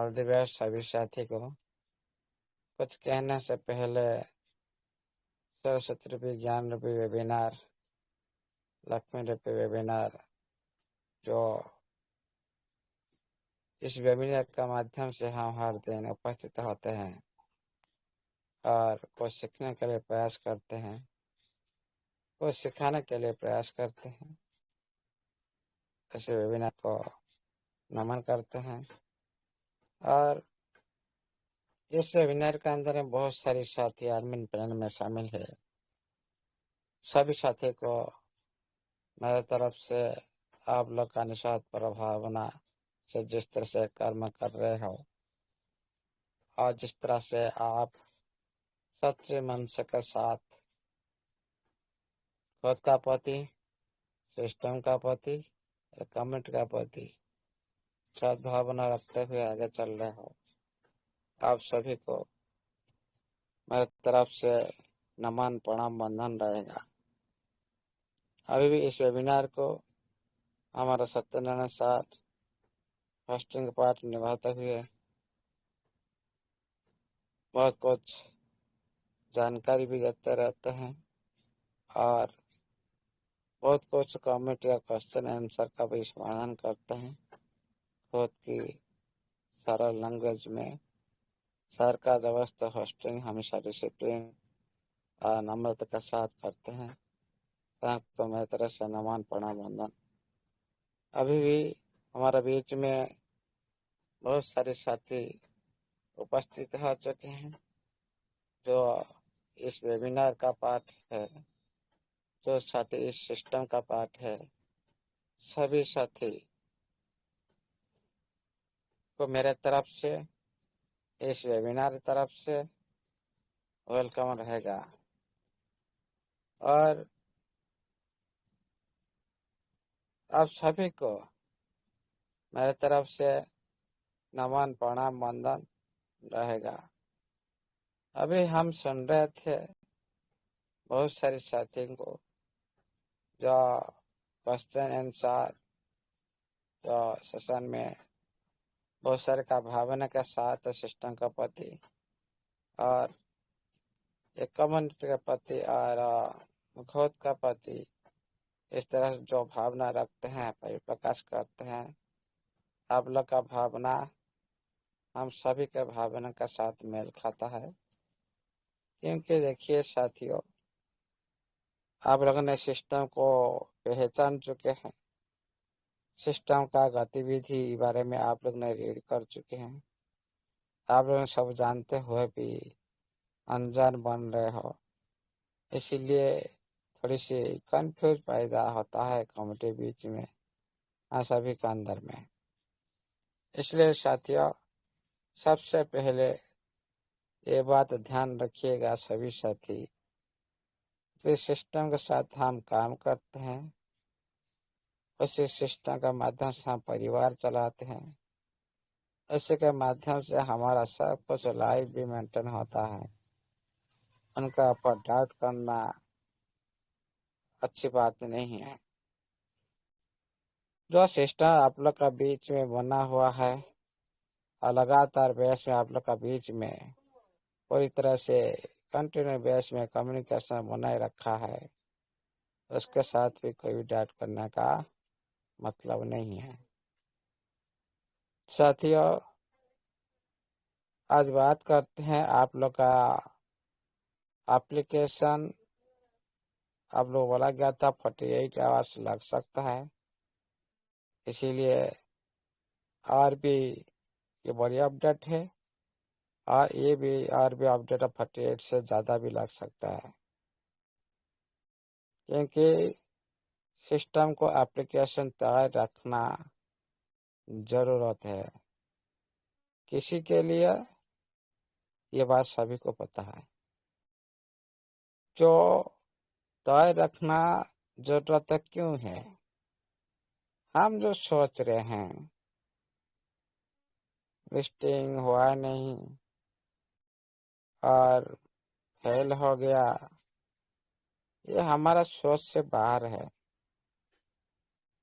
All the best सभी साथी को। कुछ कहने से पहले सरस्वती रूपी ज्ञान रूपी वेबिनार, लक्ष्मी रूपी वेबिनार, जो इस वेबिनार का माध्यम से हम हर दिन उपस्थित होते हैं और कुछ सीखने के लिए प्रयास करते हैं, कुछ सिखाने के लिए प्रयास करते हैं। ऐसे वेबिनार को नमन करते हैं और इस वेबिनार के अंदर में बहुत सारी साथी एडमिन पैनल में शामिल है। सभी साथी को मेरे तरफ से आप लोग का निस्वार्थ प्रभावना से जिस तरह से कर्म कर रहे हो और जिस तरह से आप सच्चे मन से के साथ खुद का प्रति, सिस्टम का प्रति, कमेंट का प्रति सद्भावना रखते हुए आगे चल रहे हो, आप सभी को मेरे तरफ से नमन प्रणाम बंधन रहेगा। अभी भी इस वेबिनार को हमारा सत्यनारायण सर होस्टिंग पार्ट निभाते हुए बहुत कुछ जानकारी भी देते रहते हैं और बहुत कुछ कमेंट या क्वेश्चन आंसर का भी समाधान करते हैं खुद की सरल लैंग्वेज में। सर का जबरदस्त होस्टिंग हमेशा डिसिप्लिन और नम्रता के साथ करते हैं। तो मेरी तरह से नमन प्रणाम वंदन। अभी भी हमारे बीच में बहुत सारे साथी उपस्थित हो चुके हैं जो इस वेबिनार का पार्ट है, जो साथी इस सिस्टम का पार्ट है। सभी साथी को मेरे तरफ से, इस वेबिनार तरफ से वेलकम रहेगा और आप सभी को मेरे तरफ से नमन प्रणाम वंदन रहेगा। अभी हम सुन रहे थे बहुत सारे साथियों को जो क्वेश्चन आंसर जो सेशन में बहुत सारे का भावना के साथ सिस्टम का प्रति और एक कम्युनिटी के प्रति और खुद का प्रति इस तरह से जो भावना रखते हैं, परिप्रकाश करते हैं। आप लोग का भावना हम सभी के भावना के साथ मेल खाता है, क्योंकि देखिए साथियों, आप लोगों ने सिस्टम को पहचान चुके हैं, सिस्टम का गतिविधि बारे में आप लोग ने रीड कर चुके हैं। आप लोग सब जानते हुए भी अनजान बन रहे हो, इसीलिए थोड़ी सी कंफ्यूज पैदा होता है कम्युनिटी बीच में, सभी के अंदर में। इसलिए साथियों, सबसे पहले ये बात ध्यान रखिएगा सभी साथी, जिस सिस्टम के साथ हम काम करते हैं उसी सिस्टम का माध्यम से हम परिवार चलाते हैं, उसी के माध्यम से हमारा सब कुछ लाइफ भी मेंटेन होता है। उनका ऊपर डाउट करना अच्छी बात नहीं है। जो सिस्टम आप लोग का बीच में बना हुआ है और लगातार बेस में आप लोग का बीच में पूरी तरह से कंटिन्यू बेस में कम्युनिकेशन बनाए रखा है, उसके साथ भी कोई डाउट करने का मतलब नहीं है। साथियों, आज बात करते हैं आप लोग का एप्लीकेशन। आप लोग बोला गया था 48 आवर्स लग सकता है, इसीलिए और भी ये बड़ी अपडेट है और ये भी और भी अपडेट 48 से ज़्यादा भी लग सकता है, क्योंकि सिस्टम को एप्लीकेशन तैयार रखना ज़रूरत है। किसी के लिए ये बात सभी को पता है, जो तैयार रखना जरूरत क्यों है। हम जो सोच रहे हैं लिस्टिंग हुआ नहीं और फेल हो गया, ये हमारा सोच से बाहर है,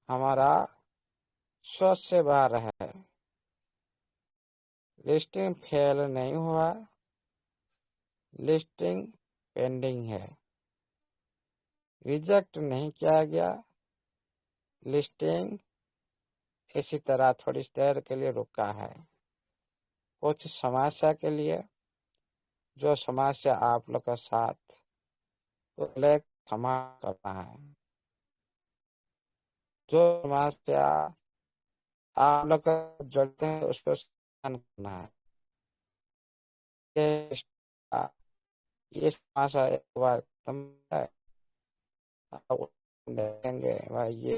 हमारा सोच से बाहर है। लिस्टिंग फेल नहीं हुआ, लिस्टिंग पेंडिंग है। रिजेक्ट नहीं किया गया, लिस्टिंग इसी तरह थोड़ी देर के लिए रुका है। कुछ समस्या के लिए, जो समस्या आप लोग के साथ समाधान करना है, जो समस्या आप लोग का जड़ते हैं उसको समाधान करना है। ये समस्या एक बार खत्म है, आप देखेंगे भाई ये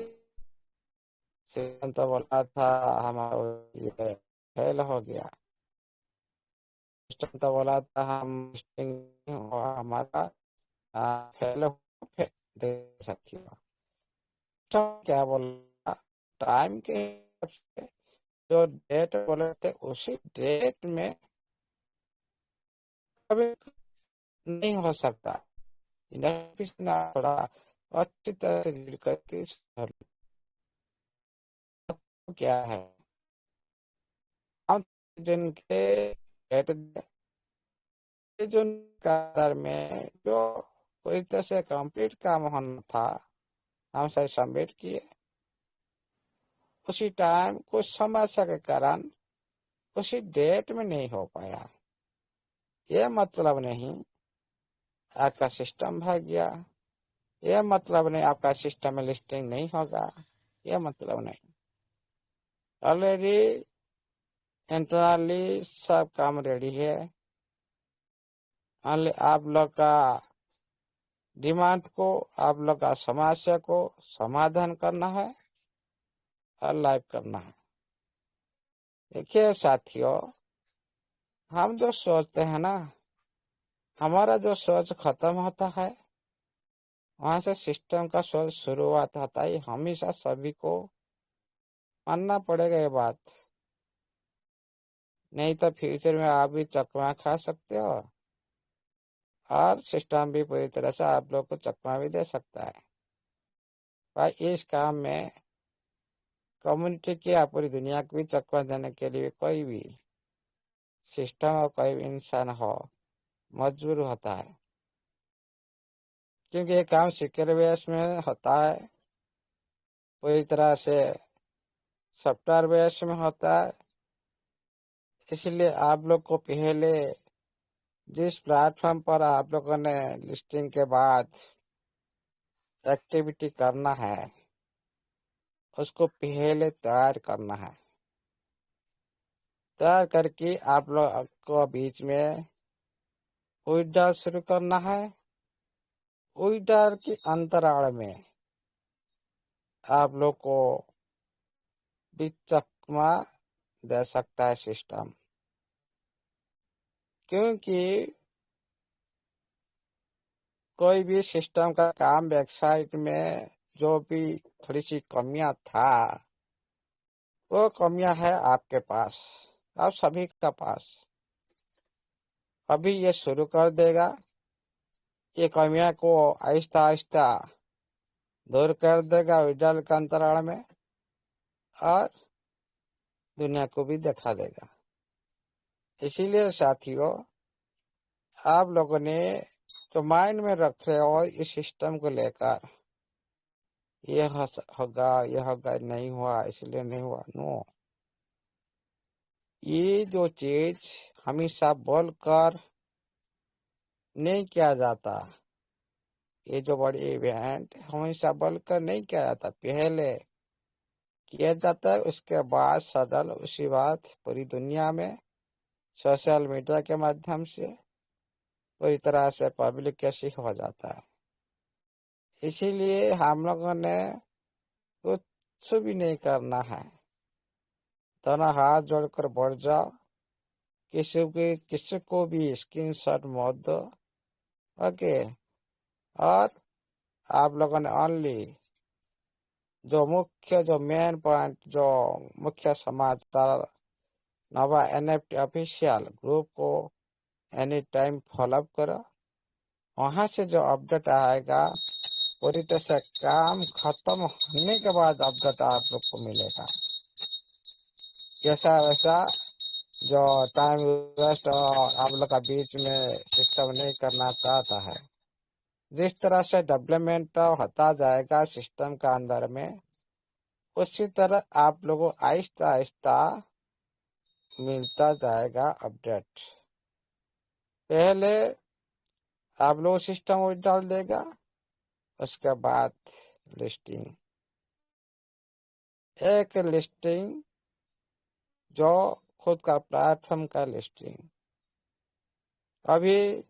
सिस्टम तो बोला था हमारा ये फेल हो गया, सिस्टम तो बोला था हम लिस्टिंग हुआ हमारा फेल दे सकती हो। सिस्टम क्या बोला, टाइम के हिसाब से जो डेट बोले थे उसी डेट में कभी नहीं हो सकता। थोड़ा अच्छी तरह से रीड करके क्या है, हम जिनके डेट जून कतार में जो पूरी तरह से कंप्लीट काम होना था हम सही सबमिट किए, उसी टाइम कुछ समस्या के कारण उसी डेट में नहीं हो पाया। ये मतलब नहीं आपका सिस्टम भाग गया, ये मतलब नहीं आपका सिस्टम में लिस्टिंग नहीं होगा, ये मतलब नहीं। ऑलरेडी इंटरनली सब काम रेडी है, आप लोग का डिमांड को, आप लोग का समस्या को समाधान करना है और लाइव करना है। देखिए साथियों, हम जो सोचते हैं ना, हमारा जो सोच खत्म होता है वहां से सिस्टम का सोच शुरुआत होता है। हमेशा सभी को मानना पड़ेगा ये बात, नहीं तो फ्यूचर में आप भी चकमा खा सकते हो और सिस्टम भी पूरी तरह से आप लोग को चकमा भी दे सकता है। भाई इस काम में कम्युनिटी की या पूरी दुनिया को भी चकमा देने के लिए कोई भी सिस्टम और कोई भी इंसान हो मजबूर होता है, क्योंकि ये काम सिक्योर बेस में होता है, पूरी तरह से सॉफ्टवेयर बेस में होता है। इसलिए आप लोग को पहले जिस प्लेटफॉर्म पर आप लोगों ने लिस्टिंग के बाद एक्टिविटी करना है उसको पहले तैयार करना है। तैयार करके आप लोग को बीच में विड्रॉल शुरू करना है। विड्रॉल के अंतराल में आप लोग को भी चकमा दे सकता है सिस्टम, क्योंकि कोई भी सिस्टम का काम वेबसाइट में जो भी थोड़ी सी कमियां था वो कमियां है आपके पास, आप सभी का पास। अभी ये शुरू कर देगा, ये कमियां को आहिस्ता आहिस्ता दूर कर देगा विड्रॉल के अंतराल में और दुनिया को भी दिखा देगा। इसीलिए साथियों, आप लोगों ने जो माइंड में रख रहे हो इस सिस्टम को लेकर, ये होगा नहीं हुआ इसलिए नहीं हुआ, नो। ये जो चीज हमेशा बोलकर नहीं किया जाता, ये जो बड़ी इवेंट हमेशा बोलकर नहीं किया जाता, पहले किया जाता है, उसके बाद सडल उसी बात पूरी दुनिया में सोशल मीडिया के माध्यम से पूरी तरह से पब्लिकेशन हो जाता है। इसीलिए हम लोगों ने कुछ भी नहीं करना है, दोनों हाथ जोड़कर बढ़ जाओ, किसी को भी स्क्रीनशॉट मत दो, ओके। और आप लोगों ने ओनली जो मेन पॉइंट, जो मुख्य समाचार नवा एनएफटी ऑफिशियल ग्रुप को एनी टाइम फॉलोअप करो। वहां से जो अपडेट आएगा पूरी तरह से काम खत्म होने के बाद अपडेट आप लोग को मिलेगा। जैसा वैसा जो टाइम वेस्ट और आप लोग का बीच में सिस्टम नहीं करना चाहता है। जिस तरह से डेवलपमेंट होता जाएगा सिस्टम का अंदर में, उसी तरह आप लोगों को आहिस्ता आहिस्ता मिलता जाएगा अपडेट। पहले आप लोग सिस्टम डाल देगा, उसके बाद लिस्टिंग, एक लिस्टिंग जो खुद का प्लेटफॉर्म का लिस्टिंग। अभी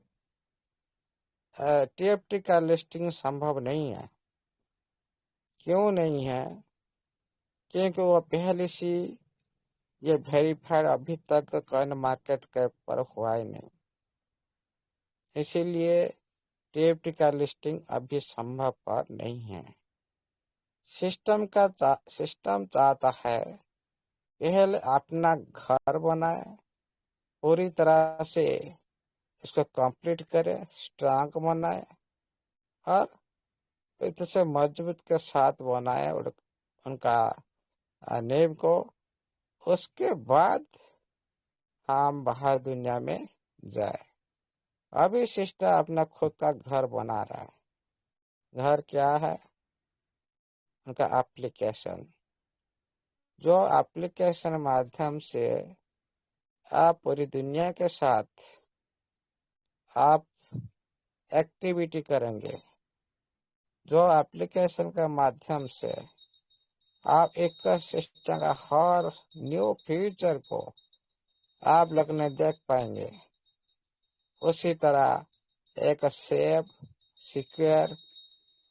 टीएफटी का लिस्टिंग संभव नहीं है। क्यों नहीं है? क्योंकि वो पहले से ये वेरीफाइड अभी तक कॉइन मार्केट कैप पर हुआ ही नहीं, इसीलिए टीएफटी का लिस्टिंग अभी संभव पर नहीं है। सिस्टम चाहता है पहले अपना घर बनाए, पूरी तरह से इसको कंप्लीट करे, स्ट्रांग बनाए और इतने मजबूत के साथ बनाए उनका नींव को। उसके बाद हम बाहर दुनिया में जाए। अभी सिस्टम अपना खुद का घर बना रहा है। घर क्या है? उनका एप्लीकेशन, जो एप्लीकेशन माध्यम से आप पूरी दुनिया के साथ आप एक्टिविटी करेंगे। जो एप्लीकेशन के माध्यम से आप एक सिस्टम का हर न्यू फीचर को आप लोग ने देख पाएंगे। उसी तरह एक सेफ, सिक्योर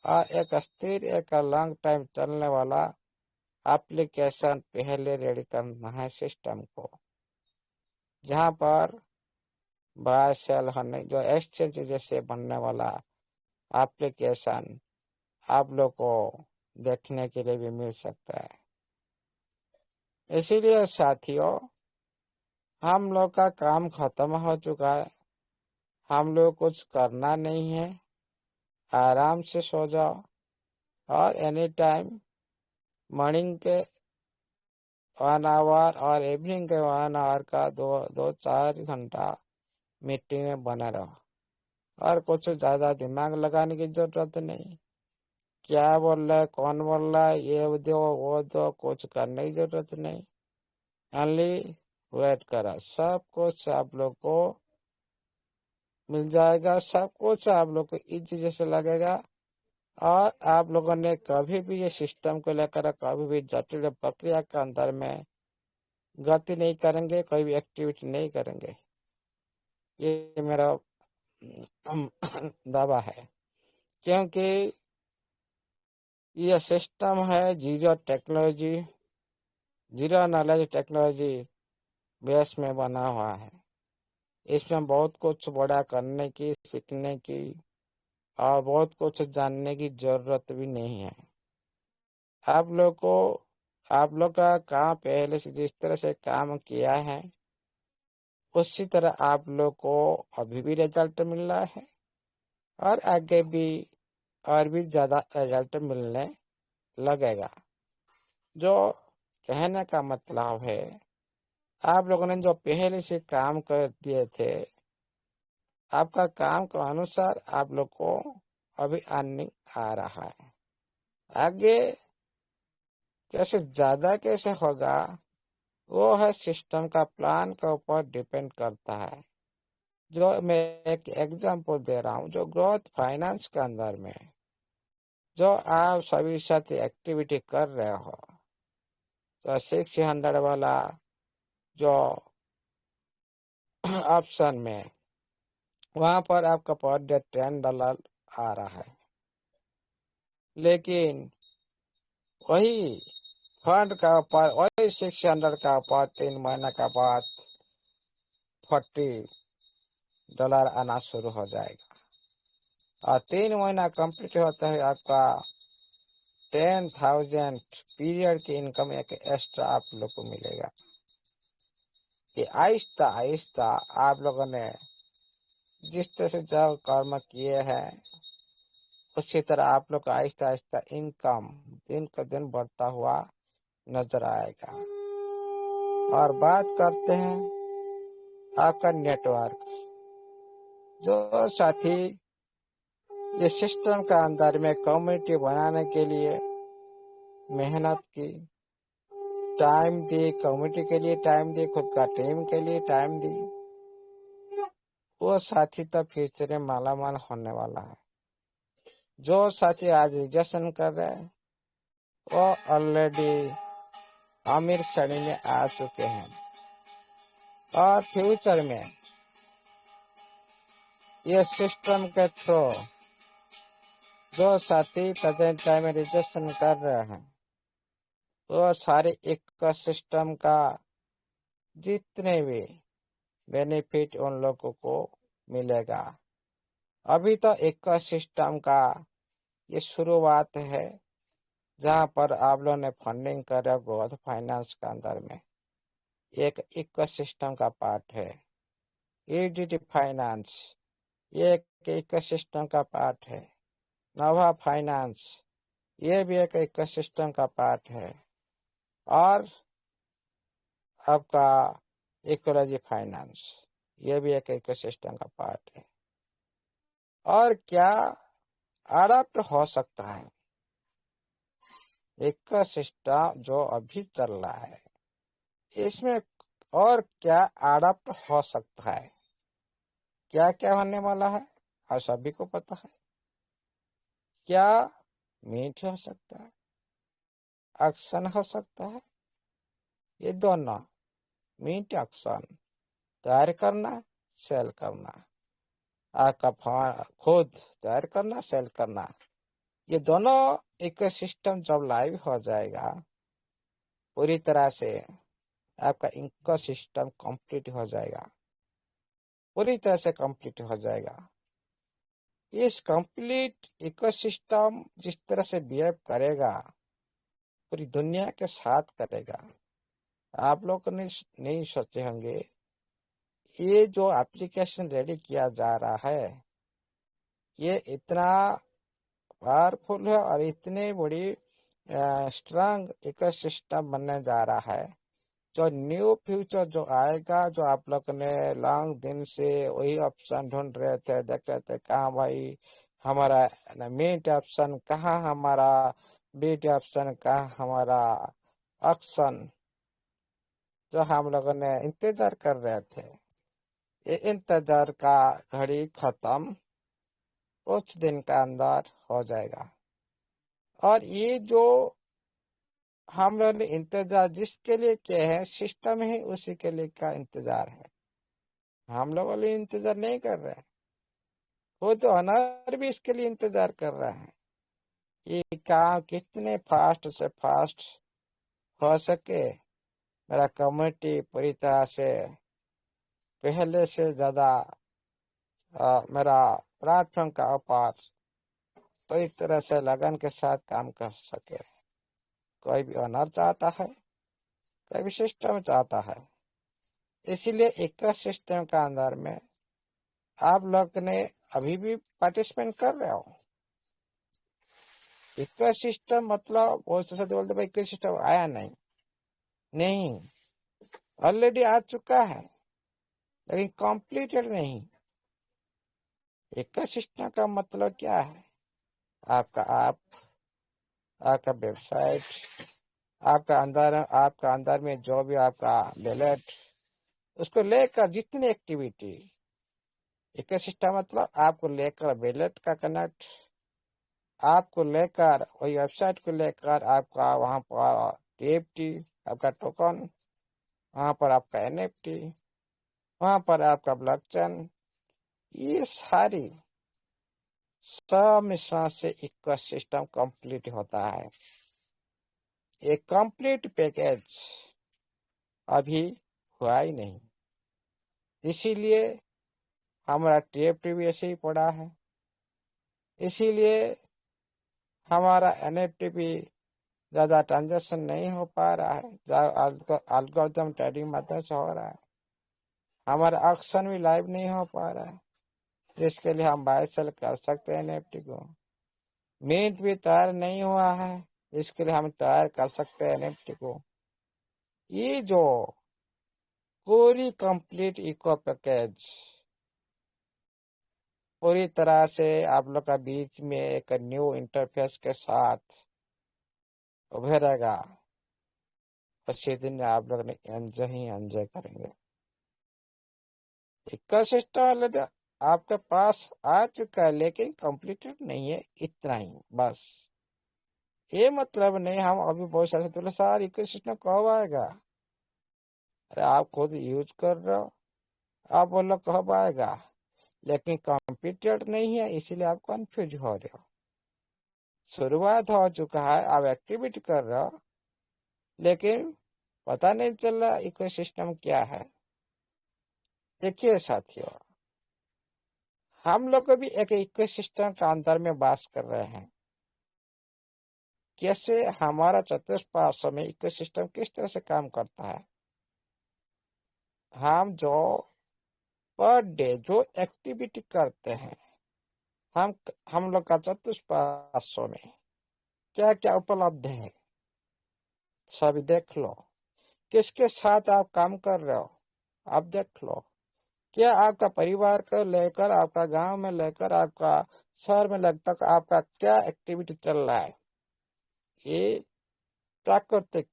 और एक स्थिर, एक लॉन्ग टाइम चलने वाला एप्लीकेशन पहले रेडी करना है सिस्टम को, जहां पर बाय सेल होने जो एक्सचेंज जैसे बनने वाला एप्लीकेशन आप लोग को देखने के लिए भी मिल सकता है। इसीलिए साथियों, हम लोग का काम खत्म हो चुका है। हम लोग कुछ करना नहीं है, आराम से सो जाओ और एनी टाइम मॉर्निंग के 1 आवर और इवनिंग के 1 आवर का दो दो 4 घंटा मीटिंग में बना रहो और कुछ ज़्यादा दिमाग लगाने की जरूरत नहीं। क्या बोल रहा है, कौन बोल रहा है, ये दो वो दो, कुछ करने की जरूरत नहीं। ओनली वेट करा, सब कुछ आप लोग को मिल जाएगा, सब कुछ आप लोग को इजी जैसे लगेगा। और आप लोगों ने कभी भी ये सिस्टम को लेकर कभी भी जटिल प्रक्रिया के अंदर में गति नहीं करेंगे, कोई भी एक्टिविटी नहीं करेंगे। ये मेरा दावा है, क्योंकि ये सिस्टम है zero technology, zero knowledge technology base में बना हुआ है। इसमें बहुत कुछ बड़ा करने की, सीखने की और बहुत कुछ जानने की जरूरत भी नहीं है। आप लोग को, आप लोग का काम पहले से जिस तरह से काम किया है उसी तरह आप लोग को अभी भी रिजल्ट मिल रहा है और आगे भी और भी ज्यादा रिजल्ट मिलने लगेगा। जो कहने का मतलब है, आप लोगों ने जो पहले से काम कर दिए थे, आपका काम के अनुसार आप लोग को अभी अर्निंग आ रहा है। आगे कैसे ज्यादा कैसे होगा वो है सिस्टम का प्लान के ऊपर डिपेंड करता है। जो मैं एक एग्जांपल दे रहा हूँ, जो ग्रोथ फाइनेंस के अंदर में जो आप सभी साथ एक्टिविटी कर रहे हो, तो 600 वाला जो ऑप्शन में वहां पर आपका पर डे $10 आ रहा है। लेकिन वही फंड का ऊपर, वही 600 का ऊपर 3 महीना का बाद $40 आना शुरू हो जाएगा और 3 महीना कंप्लीट होता है आपका 10,000 पीरियड की इनकम एक एक्स्ट्रा आप लोग को मिलेगा। ये आहिस्ता आहिस्ता आप लोगों ने जिस तरह से जो कर्म किए हैं उसी तरह आप लोग का आहिस्ता आहिस्ता इनकम दिन का दिन बढ़ता हुआ नजर आएगा। और बात करते हैं आपका नेटवर्क। जो साथी ये सिस्टम का अंदर में कम्युनिटी बनाने के लिए मेहनत की, टाइम दी, कम्युनिटी के लिए टाइम दी, खुद का टीम के लिए टाइम दी, वो साथी तो फ्यूचर में मालामाल होने वाला है। जो साथी आज रिजेक्शन कर रहे हैं वो ऑलरेडी अमीर श्रेणी में आ चुके हैं, और फ्यूचर में ये सिस्टम के थ्रू जो साथी प्रेजेंट टाइम में रिजेक्शन कर रहे हैं वो सारे इको सिस्टम का जितने भी बेनिफिट उन लोगों को मिलेगा। अभी तो इको सिस्टम का ये शुरुआत है, जहां पर आप लोगों ने फंडिंग कर ग्रोथ फाइनेंस के अंदर में एक इको सिस्टम का पार्ट है। ईडीटी फाइनेंस ये एक इको सिस्टम का पार्ट है। नोवा फाइनेंस ये भी एक इको सिस्टम का पार्ट है। और आपका इकोलॉजी फाइनेंस ये भी एक इको सिस्टम का पार्ट है। और क्या अडॉप्ट हो सकता है इको सिस्टम जो अभी चल रहा है, इसमें और क्या अडॉप्ट हो सकता है, क्या क्या होने वाला है आप सभी को पता है। क्या मीट हो सकता है, एक्शन हो सकता है, ये दोनों मीट एक्शन तैयार करना, सेल करना, आपका खुद तैयार करना, सेल करना, ये दोनों इकोसिस्टम जब लाइव हो जाएगा पूरी तरह से आपका इकोसिस्टम कंप्लीट हो जाएगा, पूरी तरह से कंप्लीट हो जाएगा। इस कंप्लीट इकोसिस्टम जिस तरह से बिहेव करेगा पूरी दुनिया के साथ करेगा। आप लोग नहीं सोचे होंगे ये जो एप्लीकेशन रेडी किया जा रहा है ये इतना पावरफुल है और इतनी बड़ी स्ट्रांग इकोसिस्टम बनने जा रहा है। जो न्यू फ्यूचर जो आएगा, जो आप लोग ने लॉन्ग दिन से वही ऑप्शन ढूंढ रहे थे, देख रहे थे कहाँ भाई हमारा मीट ऑप्शन, कहाँ हमारा बीट ऑप्शन, कहाँ हमारा ऑप्शन, जो हम लोगों ने इंतजार कर रहे थे, ये इंतजार का घड़ी खत्म कुछ दिन का अंदर हो जाएगा। और ये जो हम लोग ने इंतजार जिसके लिए किया है सिस्टम ही उसी के लिए का इंतजार है। हम लोग वाले इंतजार नहीं कर रहे हैं, वो जो अनार भी इसके लिए इंतजार कर रहा है कि काम कितने फास्ट से फास्ट हो सके, मेरा कम्युनिटी पूरी तरह से पहले से ज्यादा मेरा प्लेटफॉर्म का ऊपर पूरी तरह से लगन के साथ काम कर सके। कोई भी ऑनर चाहता है, कोई भी सिस्टम चाहता है, इसीलिए एक सिस्टम का अंदर में आप लोग ने अभी भी पार्टिसिपेट कर रहे हो। इको सिस्टम मतलब बहुत से बोलते भाई इको सिस्टम आया नहीं, नहीं ऑलरेडी आ चुका है लेकिन कॉम्प्लीटेड नहीं। इको सिस्टम का मतलब क्या है, आपका आपका वेबसाइट, आपका अंदर में जो भी आपका वैलेट, उसको लेकर जितनी एक्टिविटी, इको सिस्टम मतलब आपको लेकर वैलेट का कनेक्ट, आपको लेकर वही वेबसाइट को लेकर आपका वहां पर टीएफटी, आपका टोकन, वहां पर आपका एनएफटी, वहां पर आपका ब्लॉकचेन, ये सारी सब मिश्रण से इकोसिस्टम कंप्लीट होता है। एक कंप्लीट पैकेज अभी हुआ ही नहीं, इसीलिए हमारा टीएफटी भी ऐसे ही पड़ा है, इसीलिए हमारा एनएफटी भी ज्यादा ट्रांजेक्शन नहीं हो पा रहा है, एल्गोरिथम ट्रेडिंग मेथड से हो रहा है। हमारा ऑक्शन भी लाइव नहीं हो पा रहा है, जिसके लिए हम बाय सेल कर सकते हैं एनएफटी को। मीट भी तैयार नहीं हुआ है, इसके लिए हम तैयार कर सकते हैं एनएफटी को। ये जो पूरी कंप्लीट इको पैकेज पूरी तरह से आप लोग का बीच में एक न्यू इंटरफेस के साथ उभरेगा। उसी दिन आप लोग ने एंजॉय ही एंजॉय करेंगे। इकोसिस्टम ऑलरेडी आपके पास आ चुका है, लेकिन कंप्लीटेड नहीं है, इतना ही बस। ये मतलब नहीं हम अभी बहुत सारे बोले सर इकोसिस्टम कब आएगा। अरे आप खुद यूज कर रहे हो, आप बोलो कब आएगा, लेकिन कंप्लीटेड नहीं है, इसीलिए आप कंफ्यूज हो रहे हो। शुरुआत हो चुका है, आप एक्टिविटी कर रहे हो, लेकिन पता नहीं चल रहा इकोसिस्टम क्या है। देखिए साथियों, हम लोग भी एक इकोसिस्टम के अंदर में वास कर रहे हैं। कैसे हमारा चतुष्पार्श्व में इकोसिस्टम किस तरह से काम करता है। हम जो पर डे जो एक्टिविटी करते हैं, हम लोग का चतुष्पार्श्व में क्या क्या उपलब्ध है, सब देख लो। किसके साथ आप काम कर रहे हो, आप देख लो। क्या आपका परिवार को लेकर, आपका गांव में लेकर, आपका शहर में लगभग आपका क्या एक्टिविटी चल रहा है। ये प्राकृतिक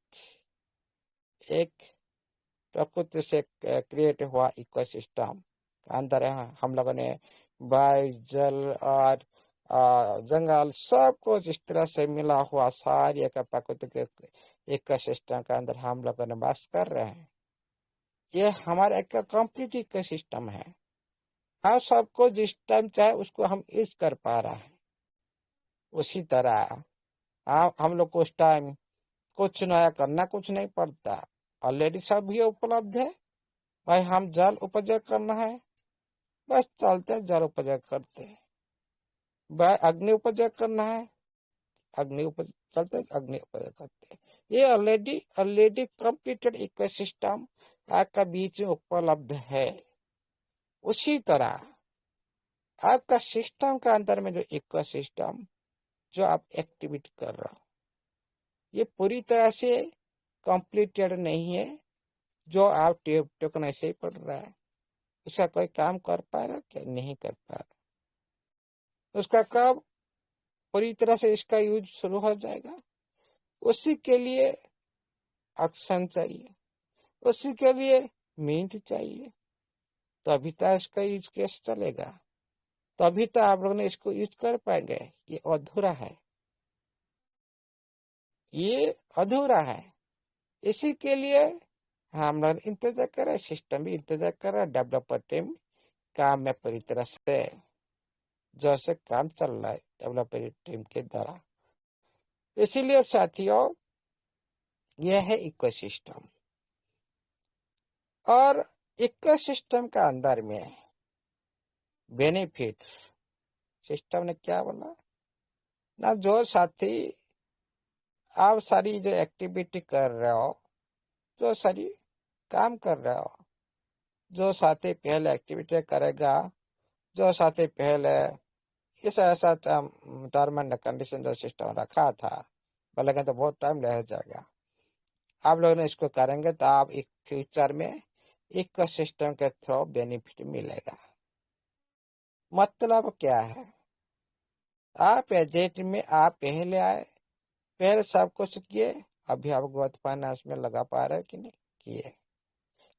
एक प्रकृति से क्रिएट हुआ इकोसिस्टम अंदर है। हम लोगों ने वायु, जल और जंगल सब कुछ इस तरह से मिला हुआ सारी एक प्राकृतिक इकोसिस्टम के अंदर हम लोगों ने वास कर रहे हैं। ये हमारा एक कंप्लीट इकोसिस्टम है। हम सबको जिस टाइम चाहे उसको हम यूज कर पा रहे हैं। उसी तरह हम लोग को उस टाइम कुछ नया करना कुछ नहीं पड़ता, ऑलरेडी सब ही उपलब्ध है। भाई हम जल उपजय करना है, बस चलते जल उपजय करते हैं। भाई अग्नि उपजय करना है, अग्नि उपज चलते अग्नि उपजय करते हैं। ये ऑलरेडी ऑलरेडी कंप्लीटेड इकोसिस्टम आपका बीच में उपलब्ध है। उसी तरह आपका सिस्टम के अंदर में जो इकोसिस्टम जो आप एक्टिविटी कर रहे हो, ये पूरी तरह से कंप्लीटेड नहीं है। जो आप टोकन ऐसे ही पड़ रहा है, उसका कोई काम कर पा रहा क्या, नहीं कर पा रहा। उसका कब पूरी तरह से इसका यूज शुरू हो जाएगा, उसी के लिए एक्शन चाहिए, उसी के लिए मीन्स चाहिए, तभी तो इसका यूज कैसे चलेगा, तभी तो आप लोग ने इसको यूज कर पाएंगे। ये अधूरा है, ये अधूरा है। इसी के लिए हम लोग इंतजार कर रहे हैं, सिस्टम भी इंतजार कर रहा है, डेवलपर टीम काम में पूरी तरह से जैसे काम चल रहा है डेवलपर टीम के द्वारा। इसीलिए साथियों, यह है इकोसिस्टम। और इकोसिस्टम का अंदर में बेनिफिट सिस्टम ने क्या बोला ना, जो साथी आप सारी जो एक्टिविटी कर रहे हो, जो सारी काम कर रहे हो, जो साथी पहले एक्टिविटी करेगा, जो साथी पहले इस ऐसा टर्म एंड कंडीशन जो सिस्टम रखा था, बोलेंगे तो बहुत टाइम रह जाएगा। आप लोगों ने इसको करेंगे तो आप एक फ्यूचर में इको सिस्टम के थ्रू बेनिफिट मिलेगा। मतलब क्या है, आप एजेंट में आप पहले आए, पहले सब कुछ किए, अभी आप ग्रोथ फाइनेंस में लगा पा रहे कि नहीं किए।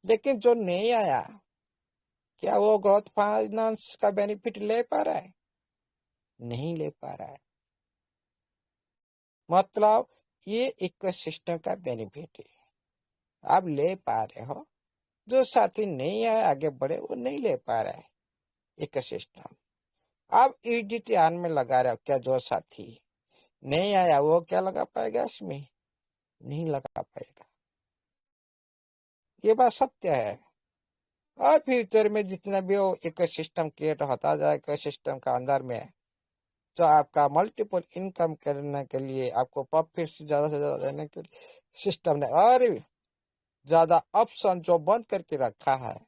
लेकिन जो नहीं आया, क्या वो ग्रोथ फाइनेंस का बेनिफिट ले पा रहा है, नहीं ले पा रहा है। मतलब ये इकोसिस्टम का बेनिफिट है, आप ले पा रहे हो। जो साथी नहीं आए आगे बढ़े, वो नहीं ले पा रहा है इकोसिस्टम। आप ईडीटी ऑन में लगा रहे हो, क्या जो साथी नहीं आया वो क्या लगा पाएगा इसमें, नहीं लगा पाएगा। ये बात सत्य है। और फ्यूचर में जितना भी वो इकोसिस्टम क्रिएट होता जाए, इकोसिस्टम का अंदर में जो आपका मल्टीपल इनकम करने के लिए, आपको प्रॉफिट से ज्यादा देने के लिए सिस्टम ने और ज्यादा ऑप्शन जो बंद करके रखा है,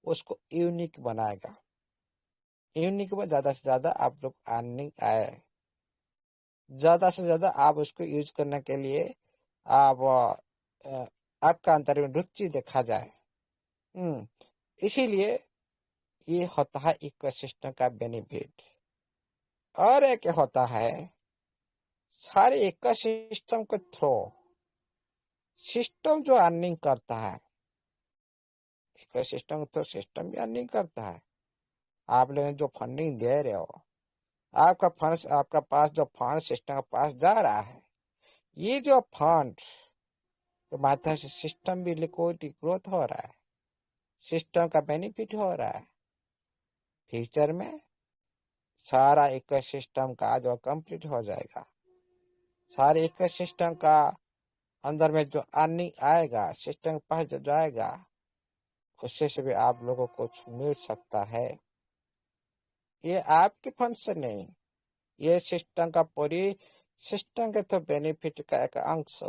उसको यूनिक बनाएगा। यूनिक में ज्यादा से ज्यादा आप लोग अर्निंग आए, ज्यादा से ज्यादा आप उसको यूज करने के लिए आप आपका अंतर में रुचि देखा जाए। इसीलिए ये होता है इकोसिस्टम का बेनिफिट। और एक होता है सारे इकोसिस्टम के थ्रू सिस्टम जो अर्निंग करता है, इकोसिस्टम तो सिस्टम भी अर्निंग करता है। आप लोग जो फंडिंग दे रहे हो, आपका फंड, आपका पास जो फंड सिस्टम के पास जा रहा है, ये जो फंड के माध्यम से सिस्टम भी लिक्विडिटी ग्रोथ हो रहा है, सिस्टम का बेनिफिट हो रहा है। फ्यूचर में सारा इकोसिस्टम का जो कंप्लीट हो जाएगा, सारे इकोसिस्टम का अंदर में जो अर्निंग आएगा, सिस्टम के पास जो जाएगा, उससे से भी आप लोगों को कुछ मिल सकता है। ये आपके फंड से नहीं, ये सिस्टम का पूरी सिस्टम के तो बेनिफिट का एक अंश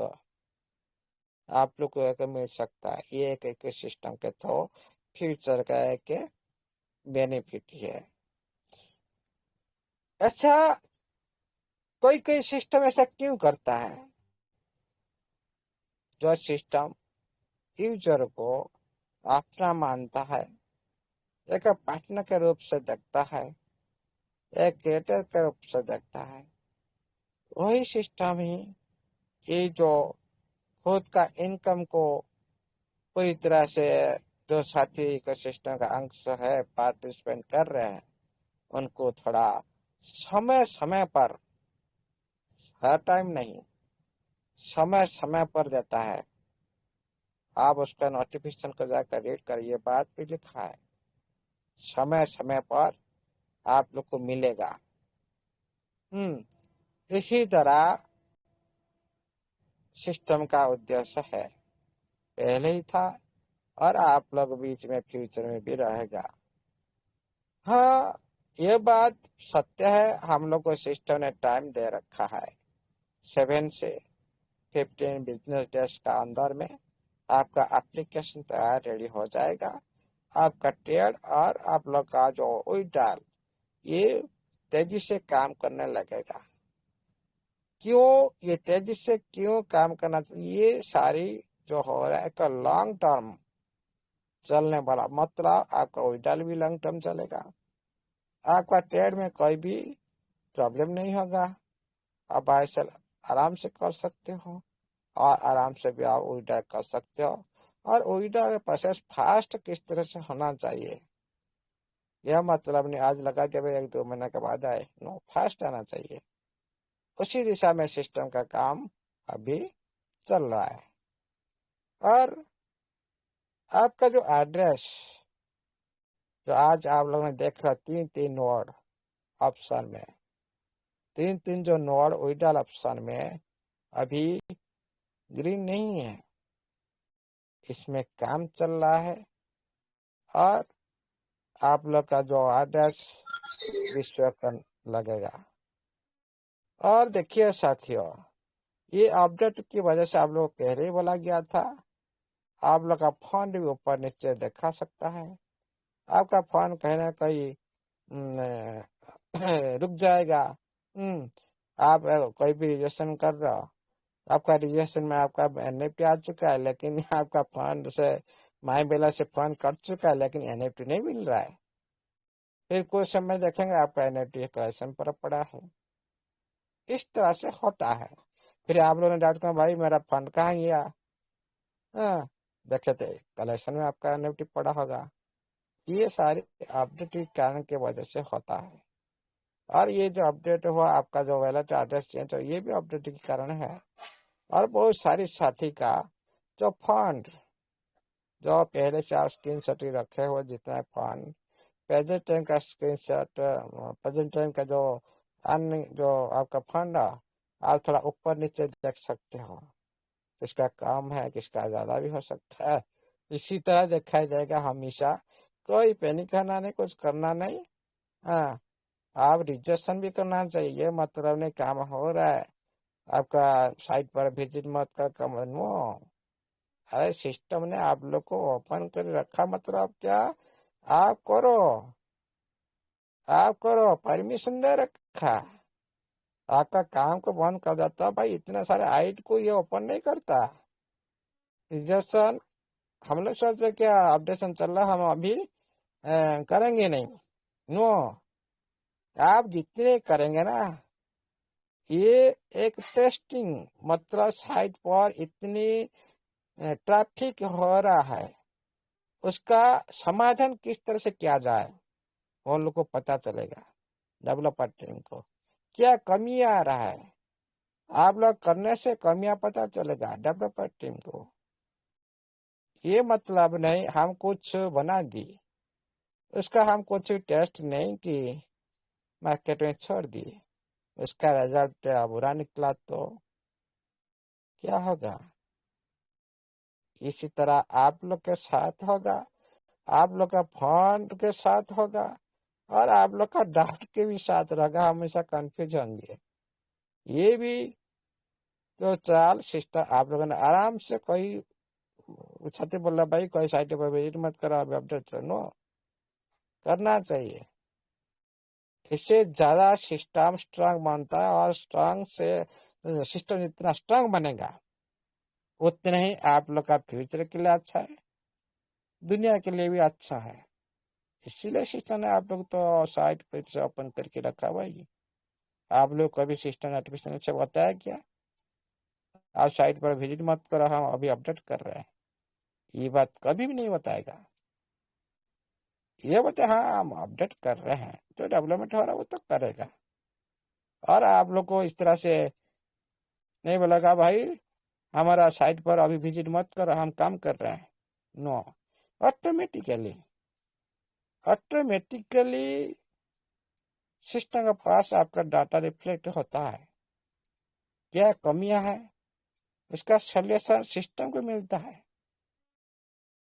आप लोग को मिल सकता है। ये एक सिस्टम के थ्रू फ्यूचर का एक बेनिफिट है। अच्छा, कोई कोई सिस्टम ऐसा क्यों करता है? जो सिस्टम यूजर को अपना मानता है, एक पार्टनर के रूप से देखता है, एक क्रिएटर के रूप से देखता है, वही सिस्टम ही ये जो खुद का इनकम को पूरी तरह से जो साथी इकोसिस्टम का अंश है पार्टिसिपेंट कर रहे हैं, उनको थोड़ा समय समय पर, हर टाइम नहीं, समय समय पर देता है। आप उसका नोटिफिकेशन को जाकर रीड करिए, बात भी लिखा है, समय समय पर आप लोग को मिलेगा। इसी तरह सिस्टम का उद्देश्य है, पहले ही था और आप लोग बीच में फ्यूचर में भी रहेगा। हाँ, ये बात सत्य है, हम लोग को सिस्टम ने टाइम दे रखा है, 7 से 15 बिजनेस डेज का अंदर में आपका एप्लीकेशन तैयार रेडी हो जाएगा। आपका ट्रेड और आप लोग का जो विड्रॉल ये तेजी से काम करने लगेगा। क्यों ये तेजी से क्यों काम करना चाहिए? ये सारी जो हो रहा है एक लॉन्ग टर्म चलने वाला, मतलब आपका विड्रॉल भी लॉन्ग टर्म चलेगा, आपका ट्रेड में कोई भी प्रॉब्लम नहीं होगा, आप ऐसा आराम से कर सकते हो और आराम से भी आप विड्रॉल कर सकते हो। और विड्रॉल प्रोसेस फास्ट किस तरह से होना चाहिए, यह मतलब नहीं आज लगा के भाई 1-2 महीने के बाद आए, नो, फास्ट आना चाहिए। उसी दिशा में सिस्टम का काम अभी चल रहा है। और आपका जो एड्रेस, जो आज आप लोगों ने देख रहा 3 नोड ऑप्शन में, 3 जो नोड विड्रॉल ऑप्शन में अभी ग्रीन नहीं है, इसमें काम चल रहा है और आप लोग का जो एड्रेस विश्व लगेगा। और देखिए साथियों, ये अपडेट की वजह से आप लोग पहले ही बोला गया था, आप लोग का फंड भी ऊपर नीचे देखा सकता है, आपका फंड कहीं ना कहीं रुक जाएगा। आप कोई भी रजिस्ट्रेशन कर रहे हो, आपका रजिस्ट्रेशन में आपका एनएफटी आ चुका है, लेकिन आपका फंड से माई बैलेंस से फंड कट चुका है, लेकिन एनएफटी नहीं मिल रहा है। फिर कुछ समय देखेंगे आपका एनएफटी कलेक्शन पर पड़ा है। इस तरह से होता है। फिर आप लोगों ने डाउट किया भाई मेरा फंड कहाँ गया, हाँ, देखे थे कलेक्शन में आपका एनएफटी पड़ा होगा। ये सारे अपडेट के कारण की वजह से होता है। और ये जो अपडेट हुआ आपका जो वैलेट एड्रेस चेंज हो, ये भी अपडेट के कारण है। और बहुत सारी साथी का जो फंड, जो पहले से आप स्क्रीन शॉट रखे हुए जितना फंड, प्रेजेंट टाइम का स्क्रीन शॉट, प्रेजेंट टाइम का जो अन्य जो आपका फंड है, आप थोड़ा ऊपर नीचे देख सकते हो, किसका कम है किसका ज्यादा भी हो सकता है। इसी तरह देखा जाएगा हमेशा, कोई पैनिक करना नहीं, कुछ करना नहीं। हाँ, आप रिजेक्शन भी करना चाहिए, ये मतलब नहीं काम हो रहा है आपका साइट पर विजिट मत कर कम। अरे सिस्टम ने आप लोग को ओपन कर रखा, मतलब क्या, आप करो, आप करो, परमिशन दे रखा, आपका काम को बंद कर देता भाई, इतना सारे आइट को ये ओपन नहीं करता। रिजेक्शन हम लोग सोच रहे क्या अपडेशन चल रहा, हम अभी करेंगे नहीं। नो, आप जितने करेंगे ना, ये एक टेस्टिंग, मतलब साइट पर इतनी ट्रैफिक हो रहा है, उसका समाधान किस तरह से किया जाए वो लोग को पता चलेगा। डेवलपर टीम को क्या कमी आ रहा है, आप लोग करने से कमियां पता चलेगा डेवलपर टीम को। ये मतलब नहीं हम कुछ बना दी, उसका हम कुछ टेस्ट नहीं की, मार्केट में छोड़ दिए, उसका रिजल्ट बुरा निकला तो क्या होगा। इसी तरह आप लोग के साथ होगा, आप लोग का फंड के साथ होगा, और आप लोग का डाउट के भी साथ रहेगा, हमेशा कंफ्यूज होंगे। ये भी तो चाल सिस्टम आप लोगों ने आराम से, कोई छाती बोला भाई कोई साइट पर विजिट मत करो, अभी अपडेट नो करना चाहिए। इससे ज्यादा सिस्टम स्ट्रांग बनता है, और स्ट्रांग से सिस्टम जितना स्ट्रांग बनेगा उतना ही आप लोग का फ्यूचर के लिए अच्छा है, दुनिया के लिए भी अच्छा है। इसीलिए सिस्टम ने आप लोग तो साइट पर से ओपन करके रखा भाई। आप लोग कभी सिस्टम नोटिफिकेशन से बताया क्या आप साइट पर विजिट मत करो, हम अभी अपडेट कर रहे हैं? ये बात कभी भी नहीं बताएगा। ये बताए हाँ हम अपडेट कर रहे हैं, जो डेवलपमेंट हो रहा है वो तो करेगा। और आप लोग को इस तरह से नहीं बोलेगा भाई हमारा साइट पर अभी विजिट मत करो, हम काम कर रहे हैं। नो, ऑटोमेटिकली ऑटोमेटिकली सिस्टम के पास आपका डाटा रिफ्लेक्ट होता है, क्या कमियां हैं उसका सॉल्यूशन सिस्टम को मिलता है।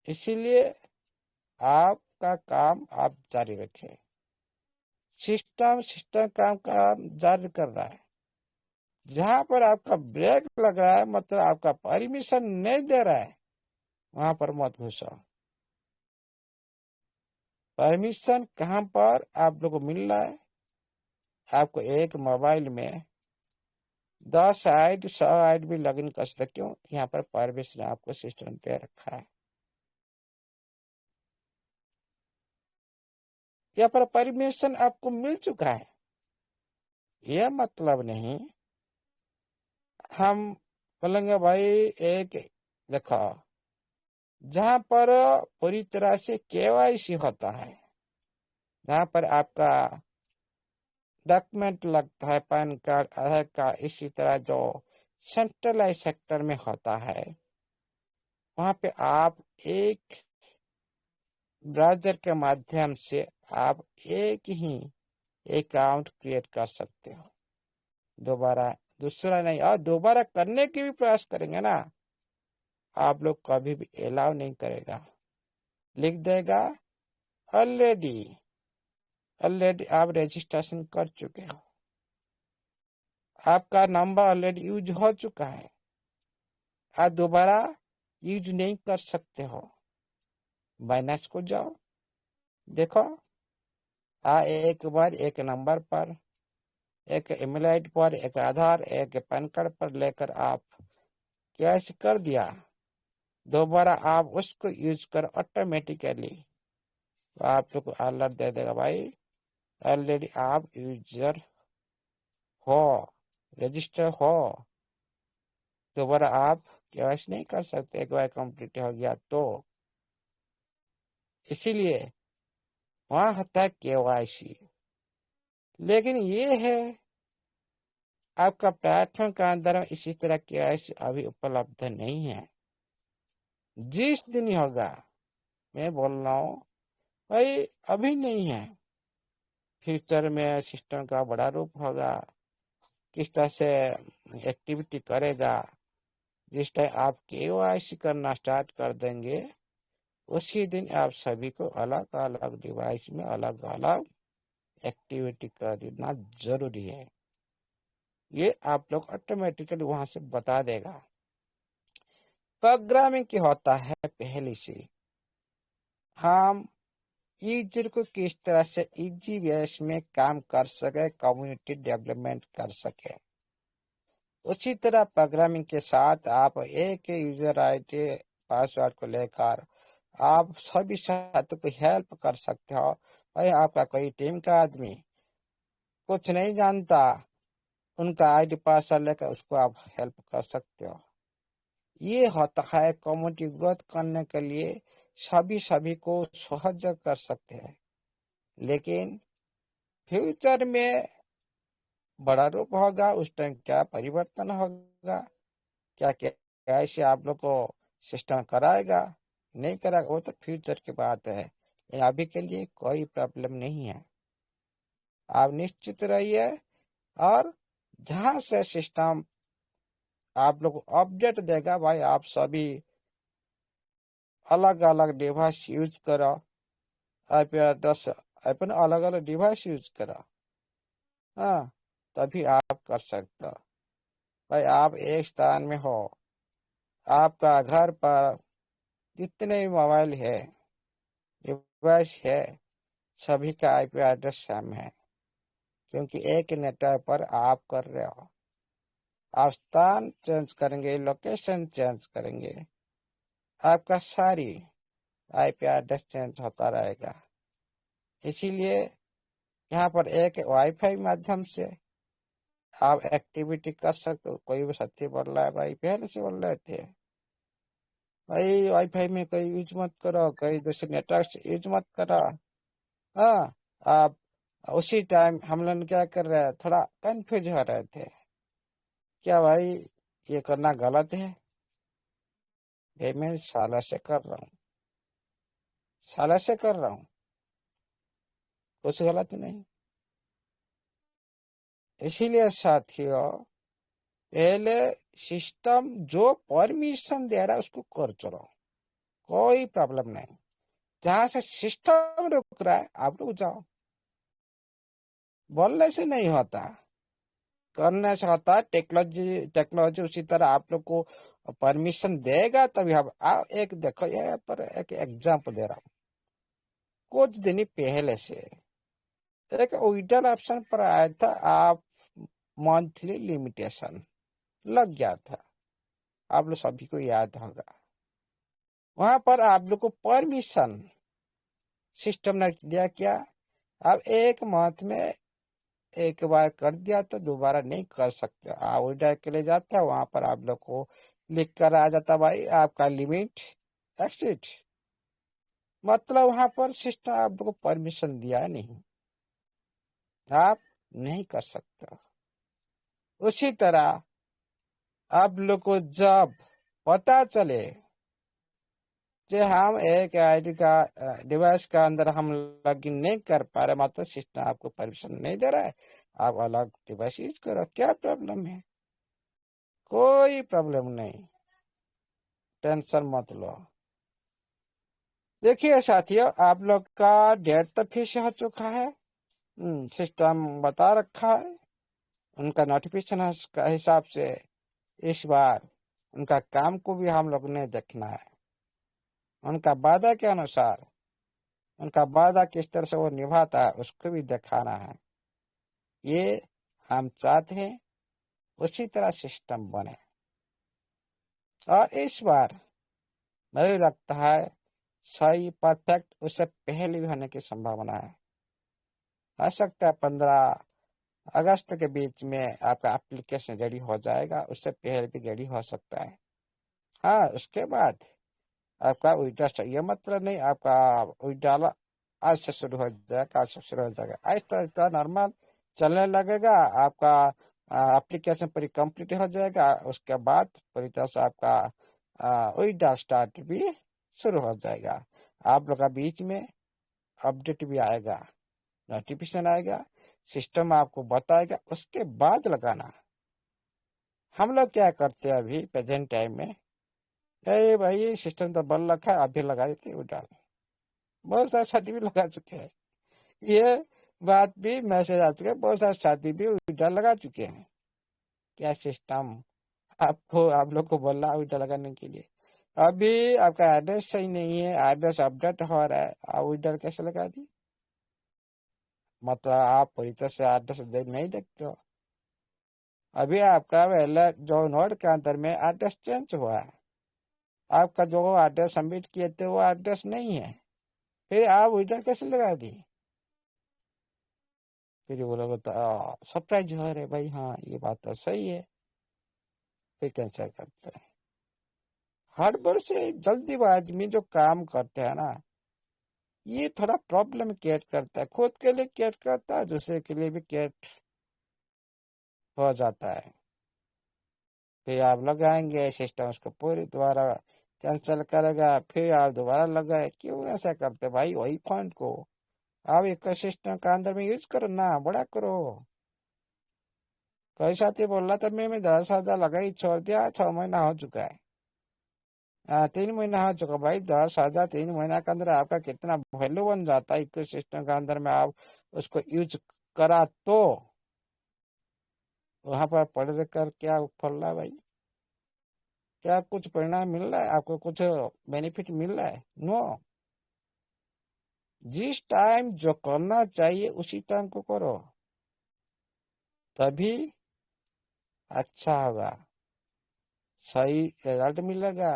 इसीलिए आपका काम आप जारी रखें। सिस्टम सिस्टम काम जारी कर रहा है। जहां पर आपका ब्रेक लग रहा है, मतलब आपका परमिशन नहीं दे रहा है, वहां पर मत घुसो। परमिशन कहां पर आप लोग को मिल रहा है? आपको एक मोबाइल में 10 आईडी 100 आईडी भी लॉगिन कर सकते। क्यों? यहाँ पर परमिशन आपको सिस्टम दे रखा है, यहाँ पर परमिशन आपको मिल चुका है। यह मतलब नहीं हम बोलेंगे भाई एक, देखो जहां पर पूरी तरह से केवाईसी होता है, जहां पर आपका डॉक्यूमेंट लगता है, पैन कार्ड, आधार कार्ड, इसी तरह जो सेंट्रलाइज सेक्टर में होता है, वहां पे आप एक ब्राउजर के माध्यम से आप एक ही अकाउंट क्रिएट कर सकते हो। दोबारा दूसरा नहीं, और दोबारा करने की भी प्रयास करेंगे ना, आप लोग कभी भी अलाउ नहीं करेगा, लिख देगा ऑलरेडी ऑलरेडी आप रजिस्ट्रेशन कर चुके हो, आपका नंबर ऑलरेडी यूज हो चुका है, आप दोबारा यूज नहीं कर सकते हो। बाइनेंस को जाओ, देखो एक बार एक नंबर पर, एक ईमेल आईडी पर, एक आधार, एक पैन कार्ड पर लेकर आप कैश कर दिया, दोबारा आप उसको यूज कर ऑटोमेटिकली आप लोग को अलर्ट दे देगा भाई ऑलरेडी आप यूजर हो, रजिस्टर हो, दोबारा आप कैश नहीं कर सकते एक बार कंप्लीट हो गया तो। इसीलिए वहां होता है केवाईसी। लेकिन ये है आपका प्लेटफॉर्म का अंदर में इसी तरह केवाईसी अभी उपलब्ध नहीं है। जिस दिन होगा, मैं बोल रहा हूँ भाई अभी नहीं है, फ्यूचर में सिस्टम का बड़ा रूप होगा, किस तरह से एक्टिविटी करेगा। जिस टाइम आप केवाईसी करना स्टार्ट कर देंगे, उसी दिन आप सभी को अलग अलग डिवाइस में अलग अलग एक्टिविटी करना जरूरी है। ये आप लोग ऑटोमेटिकली वहां से बता देगा। प्रोग्रामिंग क्या होता है पहले से, हम यूजर को किस तरह से इजी वेस में काम कर सके, कम्युनिटी डेवलपमेंट कर सके, उसी तरह प्रोग्रामिंग के साथ आप एक यूजर आईडी पासवर्ड को लेकर आप सभी साथियों को हेल्प कर सकते हो। भाई आपका कोई टीम का आदमी कुछ नहीं जानता, उनका आईडी पासवर्ड लेकर उसको आप हेल्प कर सकते हो। ये होता है कम्युनिटी ग्रोथ करने के लिए सभी को सहयोग कर सकते हैं। लेकिन फ्यूचर में बड़ा रूप होगा, उस टाइम क्या परिवर्तन होगा, क्या क्या कैसे आप लोग को सिस्टम कराएगा नहीं कराएगा, वो तो फ्यूचर की बात है। लेकिन अभी के लिए कोई प्रॉब्लम नहीं है। आप निश्चित रहिए, और जहां से सिस्टम आप लोग को अपडेट देगा, भाई आप सभी अलग अलग डिवाइस यूज करो, आईपी एड्रेस अपन अलग अलग डिवाइस यूज करो। हाँ, तभी आप कर सकते हो। भाई आप एक स्थान में हो, आपका घर पर जितने भी मोबाइल है, डिवाइस है, सभी का आईपी एड्रेस सेम है, क्योंकि एक नेटवर्क पर आप कर रहे हो। आप स्थान चेंज करेंगे, लोकेशन चेंज करेंगे, आपका सारी आईपी एड्रेस चेंज होता रहेगा। इसीलिए यहाँ पर एक वाईफाई माध्यम से आप एक्टिविटी कर सकते हो। कोई भी साथी बोल रहा है भाई पहले से बोल रहे थे भाई वाईफाई में कोई यूज मत करो, कोई दूसरे नेटवर्क से यूज मत करो। हाँ, आप उसी टाइम हम लोग क्या कर रहे हैं, थोड़ा कंफ्यूज हो रहे थे, क्या भाई ये करना गलत है? भाई मैं साला से कर रहा हूँ, साला से कर रहा हूँ, कुछ गलत नहीं। इसीलिए साथियों, पहले सिस्टम जो परमिशन दे रहा है उसको कर चलो, कोई प्रॉब्लम नहीं। जहां से सिस्टम रुक रहा है आप रुक जाओ। बोलने से नहीं होता, करने से होता है। टेक्नोलॉजी टेक्नोलॉजी उसी तरह आप लोग को परमिशन देगा तभी आप एक देखो, ये पर एक एग्जांपल दे रहा हूँ। कुछ दिन पहले से एक विड्रॉल ऑप्शन पर आया था, आप मंथली लिमिटेशन लग गया था, आप लोग सभी को याद होगा। वहां पर आप लोग को परमिशन सिस्टम ने दिया क्या, आप एक मंथ में एक बार कर दिया तो दोबारा नहीं कर सकते। आप विड्रॉल के लिए जाते हैं, वहां पर आप लोग को लिख कर आ जाता भाई आपका लिमिट एक्सिट। मतलब वहां पर सिस्टम आप लोग को परमिशन दिया नहीं, आप नहीं कर सकते। उसी तरह आप लोग को जब पता चले कि हम एक आईडी का डिवाइस का अंदर हम लॉगिन नहीं कर पा रहे, मतलब सिस्टम आपको परमिशन नहीं दे रहा है, आप अलग डिवाइस यूज करो, क्या प्रॉब्लम है? कोई प्रॉब्लम नहीं, टेंशन मत लो। देखिए साथियों, आप लोग का डेट तो फिक्स हो चुका है, सिस्टम बता रखा है। उनका नोटिफिकेशन का हिसाब से इस बार उनका काम को भी हम लोग ने देखना है। उनका वादा के अनुसार, उनका वादा किस तरह से वो निभाता है उसको भी दिखाना है। ये हम चाहते हैं उसी तरह सिस्टम बने। और इस बार मुझे लगता है सही परफेक्ट उससे पहले भी होने की संभावना है। हो सकता है 15 अगस्त के बीच में आपका एप्लीकेशन रेडी हो जाएगा, उससे पहले भी रेडी हो सकता है। हाँ, उसके बाद आपका विड्रॉल, ये मतलब नहीं आपका विड्रॉल आज से शुरू हो जाएगा, आज से शुरू हो जाएगा, आहिस्ता आहिस्ता नॉर्मल चलने लगेगा। आपका एप्लीकेशन पूरी कंप्लीट हो जाएगा, उसके बाद पूरी तरह से आपका विड्रॉल स्टार्ट भी शुरू हो जाएगा। आप लोग का बीच में अपडेट भी आएगा, नोटिफिकेशन आएगा, सिस्टम आपको बताएगा, उसके बाद लगाना। हम लोग क्या करते हैं अभी प्रेजेंट टाइम में, अरे भाई सिस्टम तो बंद रखा है, अभी लगा देते विड्रॉल। बहुत सारे साथी भी लगा चुके हैं, ये बात भी मैसेज आ चुके हैं, बहुत सारे साथी भी विड्रॉल लगा चुके हैं। क्या सिस्टम आपको आप लोग को बोल रहा है विड्रॉल लगाने के लिए? अभी आपका एड्रेस सही नहीं है, एड्रेस अपडेट हो रहा है, आप विड्रॉल कैसे लगा दी? मतलब आप पूरी तरह से एड्रेस नहीं देखते हो। अभी आपका पहले जो नोड के अंदर में एड्रेस चेंज हुआ है, आपका जो एड्रेस सबमिट किए थे वो एड्रेस नहीं है, फिर आप विड्रॉल कैसे लगा दी? फिर वो लोग तो सरप्राइज हो रहे भाई, हाँ ये बात तो सही है, फिर कैंसिल करते हैं। हड़बड़ से जल्दीबाजी में जो काम करते हैं ना, ये थोड़ा प्रॉब्लम क्रिएट करता है, खुद के लिए क्रिएट करता है, दूसरे के लिए भी क्रिएट हो जाता है। फिर आप लगाएंगे, सिस्टम उसको पूरी दोबारा कैंसिल करेगा, फिर आप दोबारा लगाए। क्यों ऐसा करते भाई? वही फंड को आप एक सिस्टम का अंदर में यूज करो ना, बड़ा करो। कई साथी बोल रहा था मैं 10,000 लगा ही छोड़ दिया, 6 महीना हो चुका है। 3 महीना हो चुका भाई। 10,000 3 महीना के अंदर आपका कितना वैल्यू बन जाता है इको सिस्टम के अंदर में, आप उसको यूज करा तो वहां पर पढ़ लिख कर क्या फल रहा है भाई? क्या कुछ परिणाम मिल रहा है आपको? कुछ बेनिफिट मिल रहा है? नो। जिस टाइम जो करना चाहिए उसी टाइम को करो, तभी अच्छा होगा, सही रिजल्ट मिलेगा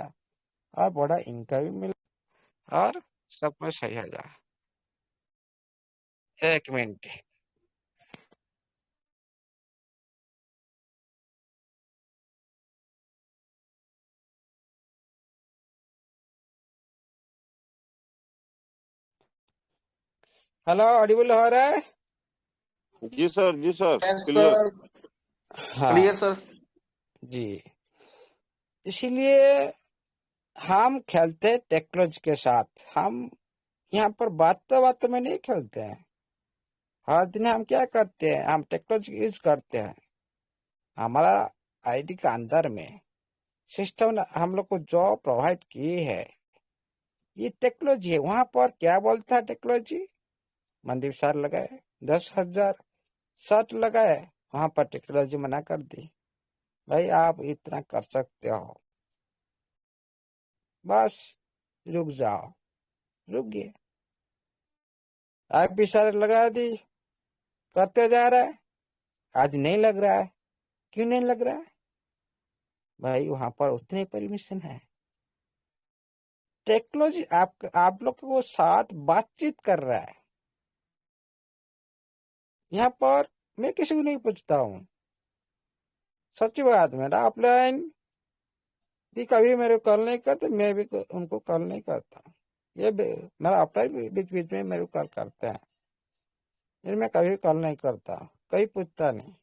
और बड़ा इनकम भी मिलेगा और सब कुछ सही होगा। 1 मिनट। हेलो, ऑडिबल हो रहा है? जी sir yes clear. Sir. Clear हाँ सर। जी। इसीलिए हम खेलते हैं टेक्नोलॉजी के साथ। हम यहाँ पर बातों में नहीं खेलते हैं। हर दिन हम क्या करते हैं? हम टेक्नोलॉजी यूज करते हैं। हमारा आईडी के अंदर में सिस्टम ने हम लोग को जो प्रोवाइड की है, ये टेक्नोलॉजी है। वहां पर क्या बोलता है टेक्नोलॉजी? मनदीप सर लगाए 10,000 शर्ट लगाए, वहां पर टेक्नोलॉजी मना कर दी, भाई आप इतना कर सकते हो, बस रुक जाओ। रुक गए। आप भी सर लगा दी, करते जा रहा है। आज नहीं लग रहा है। क्यों नहीं लग रहा है भाई? वहां पर उतने परमिशन है। टेक्नोलॉजी आप लोग को साथ बातचीत कर रहा है। यहाँ पर मैं किसी को नहीं पूछता हूँ। सच्ची बात, मेरा ऑफलाइन भी कभी मेरे को कॉल नहीं करते, मैं भी उनको कॉल नहीं करता। मेरा ऑफलाइन भी बीच बीच में मेरे को कॉल करते हैं, लेकिन मैं कभी कॉल नहीं करता, कहीं पूछता नहीं।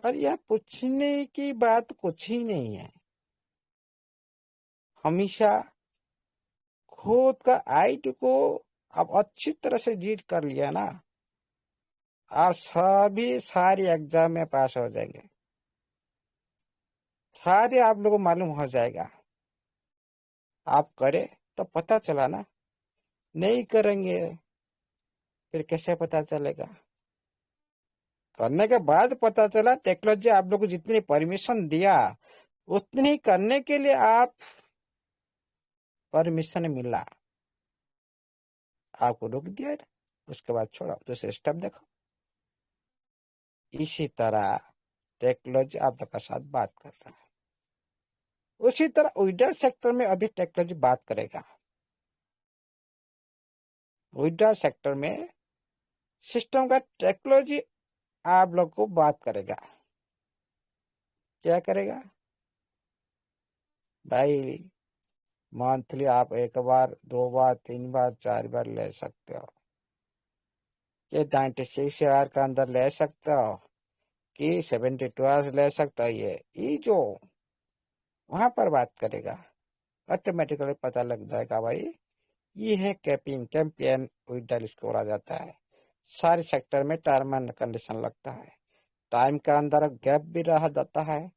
और यह पूछने की बात कुछ ही नहीं है। हमेशा खुद का आईटी को आप अच्छी तरह से रीड कर लिया ना, आप सभी सारी एग्जाम में पास हो जाएंगे। सारे आप लोगों को मालूम हो जाएगा। आप करें तो पता चला ना, नहीं करेंगे फिर कैसे पता चलेगा? करने के बाद पता चला। टेक्नोलॉजी आप लोग को जितनी परमिशन दिया उतनी ही करने के लिए आप परमिशन मिला, आपको रोक दिया, उसके बाद छोड़ा, दूसरे स्टेप देखो। इसी तरह टेक्नोलॉजी आप लोग के साथ बात कर रहा है। उसी तरह विड्रॉल सेक्टर में अभी टेक्नोलॉजी बात करेगा। विड्रॉल सेक्टर में सिस्टम का टेक्नोलॉजी आप लोग को बात करेगा। क्या करेगा भाई? मंथली आप 1 बार 2 बार 3 बार 4 बार ले सकते हो। ये 96 आवर के अंदर ले सकते हो कि 72 आवर्स ले सकता है। ये जो वहां पर बात करेगा, ऑटोमेटिकली पता लग जाएगा भाई, ये है कैंपियन विड्रॉल स्कोर आ जाता है। सारे सेक्टर में टर्म एंड कंडीशन लगता है। टाइम के अंदर गैप भी रह जाता है।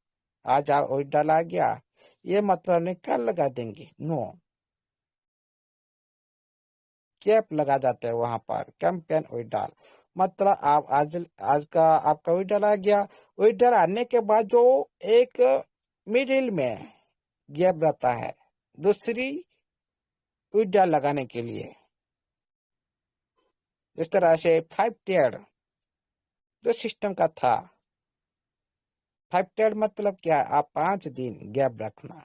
आज आप विड्रॉल आ गया, ये मतलब नहीं कल लगा देंगे, नो। कैप लगा जाते हैं वहां पर, कैंपेन विड्रॉल मतलब आप आज का आपका विड्रॉल आ गया। विड्रॉल आने के बाद जो एक मिडिल में गैप रहता है दूसरी विड्रॉल लगाने के लिए, इस तरह से 5 टियर जो सिस्टम का था, फाइव टेड मतलब क्या, आप 5 दिन गैप रखना।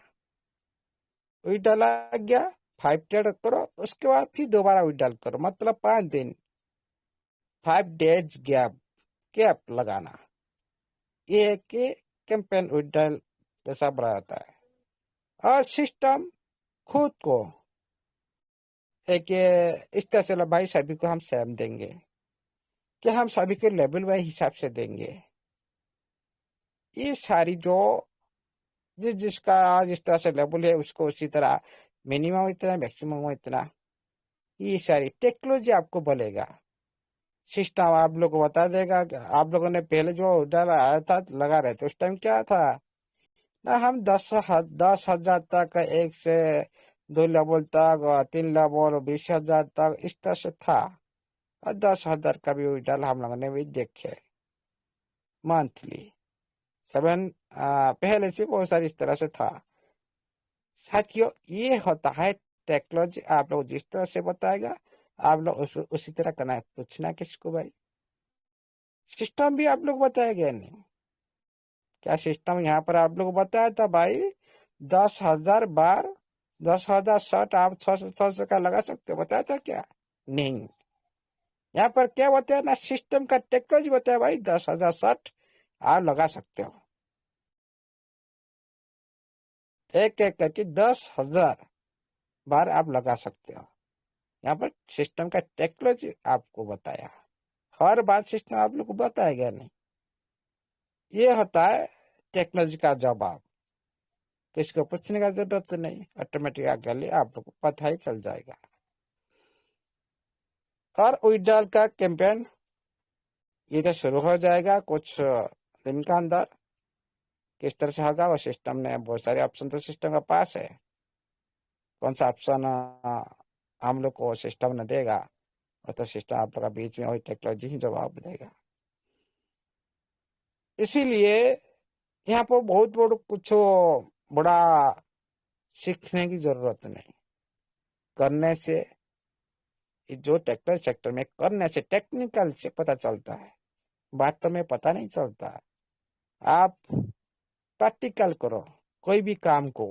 विड्रॉल आ गया, फाइव टेड करो, उसके बाद फिर दोबारा विड्रॉल करो, मतलब 5 दिन, 5 डेज गैप गैप लगाना। ये है कि कैंपेन विड्रॉल जैसा बनाता है। और सिस्टम खुद को एक इस तरह से भाई सभी को हम सेम देंगे कि हम सभी को लेवल वाइज हिसाब से देंगे। ये सारी जो जिसका जिस तरह से लेवल है उसको उसी तरह मिनिमम इतना, मैक्सिमम इतना, ये सारी टेक्नोलॉजी आपको बोलेगा। सिस्टम आप लोग को बता देगा कि आप लोगों ने पहले जो डाला आया था लगा रहे थे, उस टाइम क्या था ना, हम 10,000 तक, 1 से 2 लेवल तक, और 3 लेवल, 20,000 तक, इस तरह से था। और 10,000 का भी डाल हम लोगों ने भी देखे मंथली 7, पहले से बहुत सारी इस तरह से था। साथियों, ये होता है टेक्नोलॉजी। आप लोग जिस तरह से बताएगा आप लोग उसी तरह करना है। पूछना किसको भाई, सिस्टम भी आप लोग बताएगा नहीं क्या? सिस्टम यहाँ पर आप लोग बताया था भाई 10,000 बार 10,000 शर्ट आप 600 का लगा सकते हो, बताया था क्या? नहीं, यहाँ पर क्या बताया ना, सिस्टम का टेक्नोलॉजी बताया भाई 10,000 शर्ट आप लगा सकते हो, एक एक करके 10,000 बार आप लगा सकते हो। यहाँ पर सिस्टम का टेक्नोलॉजी आपको बताया, हर बात सिस्टम आप लोग को बताएगा नहीं। ये होता है टेक्नोलॉजी का जवाब, किसको पूछने का जरूरत नहीं, ऑटोमेटिक आगे आप लोग को पता ही चल जाएगा। और विड्रॉल का कैंपेन ये तो शुरू हो जाएगा कुछ दिन का अंदर। किस तरह से होगा वो सिस्टम ने बहुत सारे ऑप्शन तो सिस्टम के पास है, कौन सा ऑप्शन हम लोग को सिस्टम ने देगा, और तो सिस्टम आप लोग का बीच में वही टेक्नोलॉजी ही जवाब देगा। इसीलिए यहाँ पर बहुत कुछ बड़ा सीखने की जरूरत नहीं, करने से, जो टेक्निकल सेक्टर में करने से, टेक्निकल से पता चलता है, बात तो में पता नहीं चलता। आप प्रैक्टिकल करो, कोई भी काम को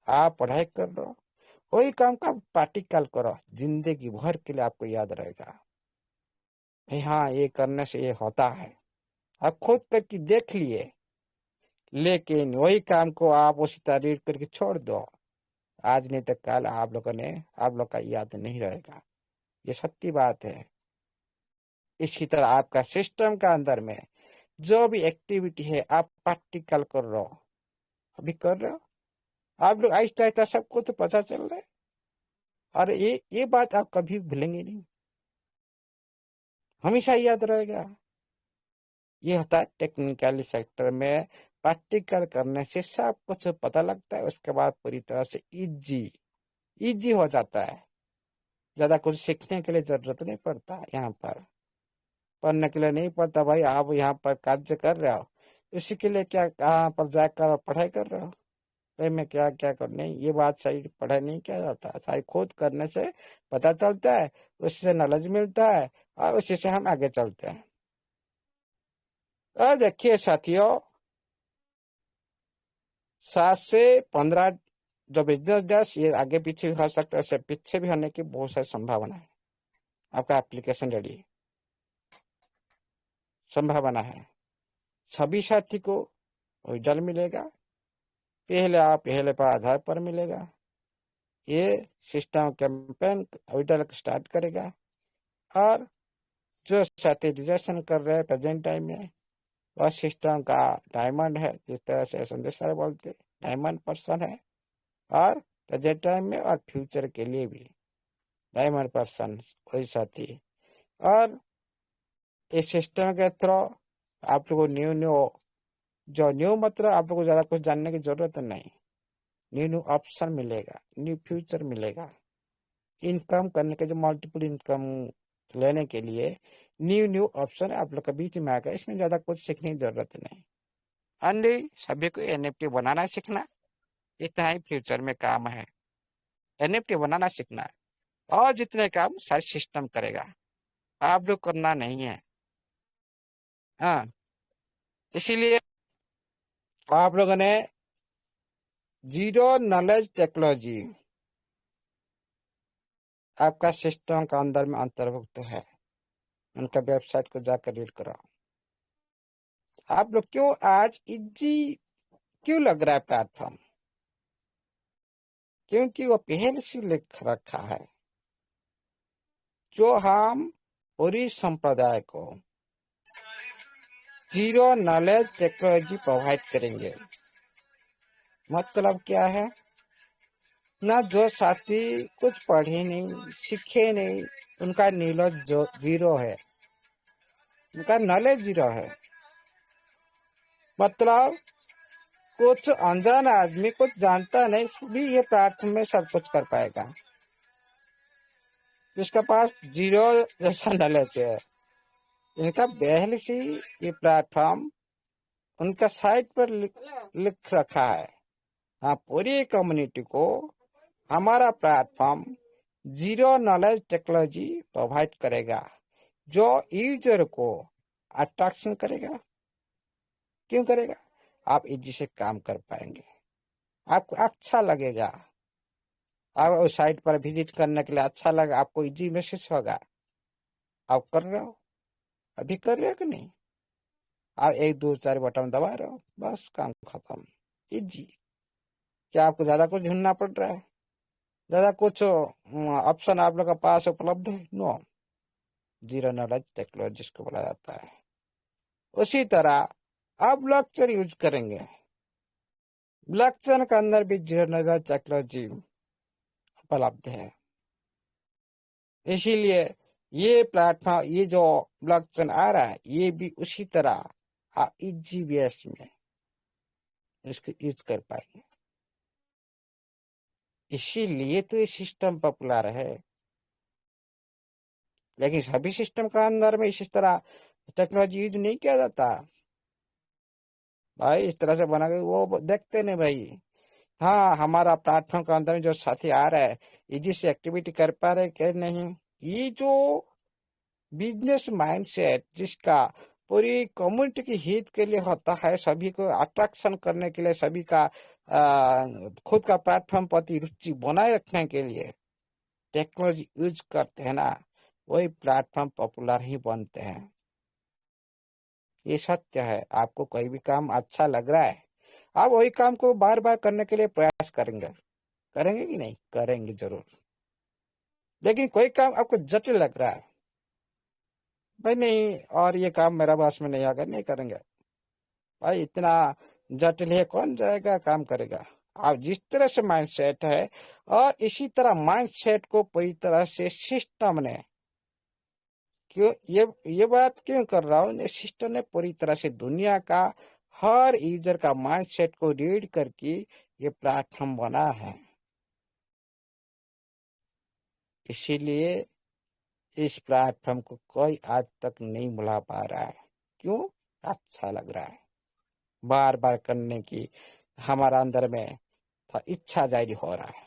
आप पढ़ाई कर रहे हो, कोई काम का प्रैक्टिकल करो, जिंदगी भर के लिए आपको याद रहेगा। हाँ, ये करने से ये होता है, आप खुद करके देख लिए, लेकिन वही काम को आप उसी तरह रीड करके छोड़ दो, आज नहीं तो कल आप लोग का याद नहीं रहेगा। ये सच्ची बात है। इसी तरह आपका सिस्टम का अंदर में जो भी एक्टिविटी है आप प्रैक्टिकल कर रहे हो, अभी कर रहे हो आप लोग, आहिस्ता आहिस्ता सबको तो पता चल रहा है। और ये बात आप कभी भूलेंगे नहीं, हमेशा याद रहेगा। ये होता है टेक्निकल सेक्टर में, प्रैक्टिकल करने से सब कुछ पता लगता है, उसके बाद पूरी तरह से इजी हो जाता है। ज्यादा कुछ सीखने के लिए जरूरत नहीं पड़ता, यहाँ पर पढ़ने के लिए नहीं पड़ता भाई। आप यहाँ पर कार्य कर रहे हो, इसी के लिए क्या कहाँ पर जाकर पढ़ाई कर रहे हो भाई, मैं क्या क्या कर, नहीं, ये बात सही, पढ़ाई नहीं किया जाता, सही खुद करने से पता चलता है, उससे नॉलेज मिलता है, और उसी से हम आगे चलते हैं। और देखिए साथियों, 7 से 15 जो बिजनेस डेज ये आगे पीछे भी हो सकता है, उससे पीछे भी होने की बहुत सारी संभावना है। आपका एप्लीकेशन रेडी, संभावना है सभी साथी को रिजल्ट मिलेगा, पहले पर आधार पर मिलेगा। ये सिस्टम कैंपेन विड्रॉल स्टार्ट करेगा, और जो साथी रजिस्ट्रेशन कर रहे हैं प्रेजेंट टाइम में, वह सिस्टम का डायमंड है, जिस तरह से संदेश सर बोलते डायमंड पर्सन है, और प्रेजेंट टाइम में और फ्यूचर के लिए भी डायमंड पर्सन कोई साथी। और इस सिस्टम के थ्रू आप लोग को न्यू मतलब आप लोग को ज्यादा कुछ जानने की जरूरत नहीं, न्यू ऑप्शन मिलेगा, न्यू फ्यूचर मिलेगा। इनकम करने के जो मल्टीपल इनकम लेने के लिए न्यू ऑप्शन आप लोग के बीच में आएगा, इसमें ज्यादा कुछ सीखने की जरूरत नहीं। अन्य सभी को एनएफटी बनाना सीखना, इतना ही फ्यूचर में काम है, एनएफटी बनाना सीखना है, और जितने काम सारे सिस्टम करेगा, आप लोग करना नहीं है। हाँ, इसीलिए आप लोगों ने जीरो नॉलेज टेक्नोलॉजी आपका सिस्टम का अंदर में अंतर्भुक्त है। उनका वेबसाइट को जाकर रीड करो। आप लोग क्यों आज इजी क्यों लग रहा है प्लेटफॉर्म? क्योंकि वो पहले से लिख रखा है जो हम पूरी संप्रदाय को जीरो नॉलेज टेक्नोलॉजी प्रोवाइड करेंगे। मतलब क्या है ना, जो साथी कुछ पढ़े नहीं सीखे नहीं, उनका नॉलेज जीरो है, उनका नॉलेज जीरो है। मतलब कुछ अनजान आदमी कुछ जानता नहीं भी ये प्लेटफॉर्म में सब कुछ कर पाएगा, जिसके पास जीरो जैसा नॉलेज है। इनका पहले से ये प्लेटफॉर्म उनका साइट पर लिख रखा है। हाँ, पूरी कम्युनिटी को हमारा platform zero knowledge technology provide करेगा, जो यूजर को अट्रैक्शन करेगा। क्यों करेगा? आप इजी से काम कर पाएंगे, आपको अच्छा लगेगा। आप उस साइट पर विजिट करने के लिए अच्छा लगा, आपको इजी महसूस होगा। आप कर रहे हो, अभी कर रहे हो कि नहीं? आप 1 2 4 बटन दबा रहे हो, बस काम खत्म, इजी। क्या आपको ज्यादा कुछ ढूंढना पड़ रहा है? ज्यादा कुछ ऑप्शन आप लोग के पास उपलब्ध है? नो। जीरो नॉलेज टेक्नोलॉजी जिसको बोला जाता है। उसी तरह आप ब्लॉकचेन यूज करेंगे। ब्लॉकचेन के अंदर भी जीरो नॉलेज टेक्नोलॉजी उपलब्ध है। इसीलिए ये प्लेटफॉर्म, ये जो ब्लॉकचेन आ रहा है, ये भी उसी तरह आप इजी बेस में इसको यूज कर पाएंगे। इसीलिए तो ये सिस्टम पॉपुलर है। लेकिन सभी सिस्टम का अंदर में इस तरह टेक्नोलॉजी यूज नहीं किया जाता भाई। इस तरह से बना के वो देखते नहीं भाई। हाँ, हमारा प्लेटफॉर्म के अंदर में जो साथी आ रहा है इजी से एक्टिविटी कर पा रहे क्या नहीं, ये जो बिजनेस माइंडसेट जिसका पूरी कम्युनिटी के हित के लिए होता है, सभी को अट्रैक्शन करने के लिए, सभी का खुद का प्लेटफॉर्म प्रति रुचि बनाए रखने के लिए टेक्नोलॉजी यूज करते हैं ना, वही प्लेटफॉर्म पॉपुलर ही बनते हैं। ये सत्य है। आपको कोई भी काम अच्छा लग रहा है, आप वही काम को बार बार करने के लिए प्रयास करेंगे। करेंगे कि नहीं? करेंगे जरूर। लेकिन कोई काम आपको जटिल लग रहा है, भाई नहीं, और ये काम मेरा बस में नहीं आएगा, नहीं करेंगे भाई। इतना जटिल है, कौन जाएगा काम करेगा? आप जिस तरह से माइंडसेट है, और इसी तरह माइंडसेट को पूरी तरह से सिस्टम ने, क्यों ये बात क्यों कर रहा हूँ, सिस्टम ने पूरी तरह से दुनिया का हर यूजर का माइंडसेट को रीड करके ये प्लेटफॉर्म बना है। इसीलिए इस प्लेटफॉर्म को कोई आज तक नहीं भुला पा रहा है। क्यों? अच्छा लग रहा है, बार बार करने की हमारा अंदर में इच्छा जारी हो रहा है।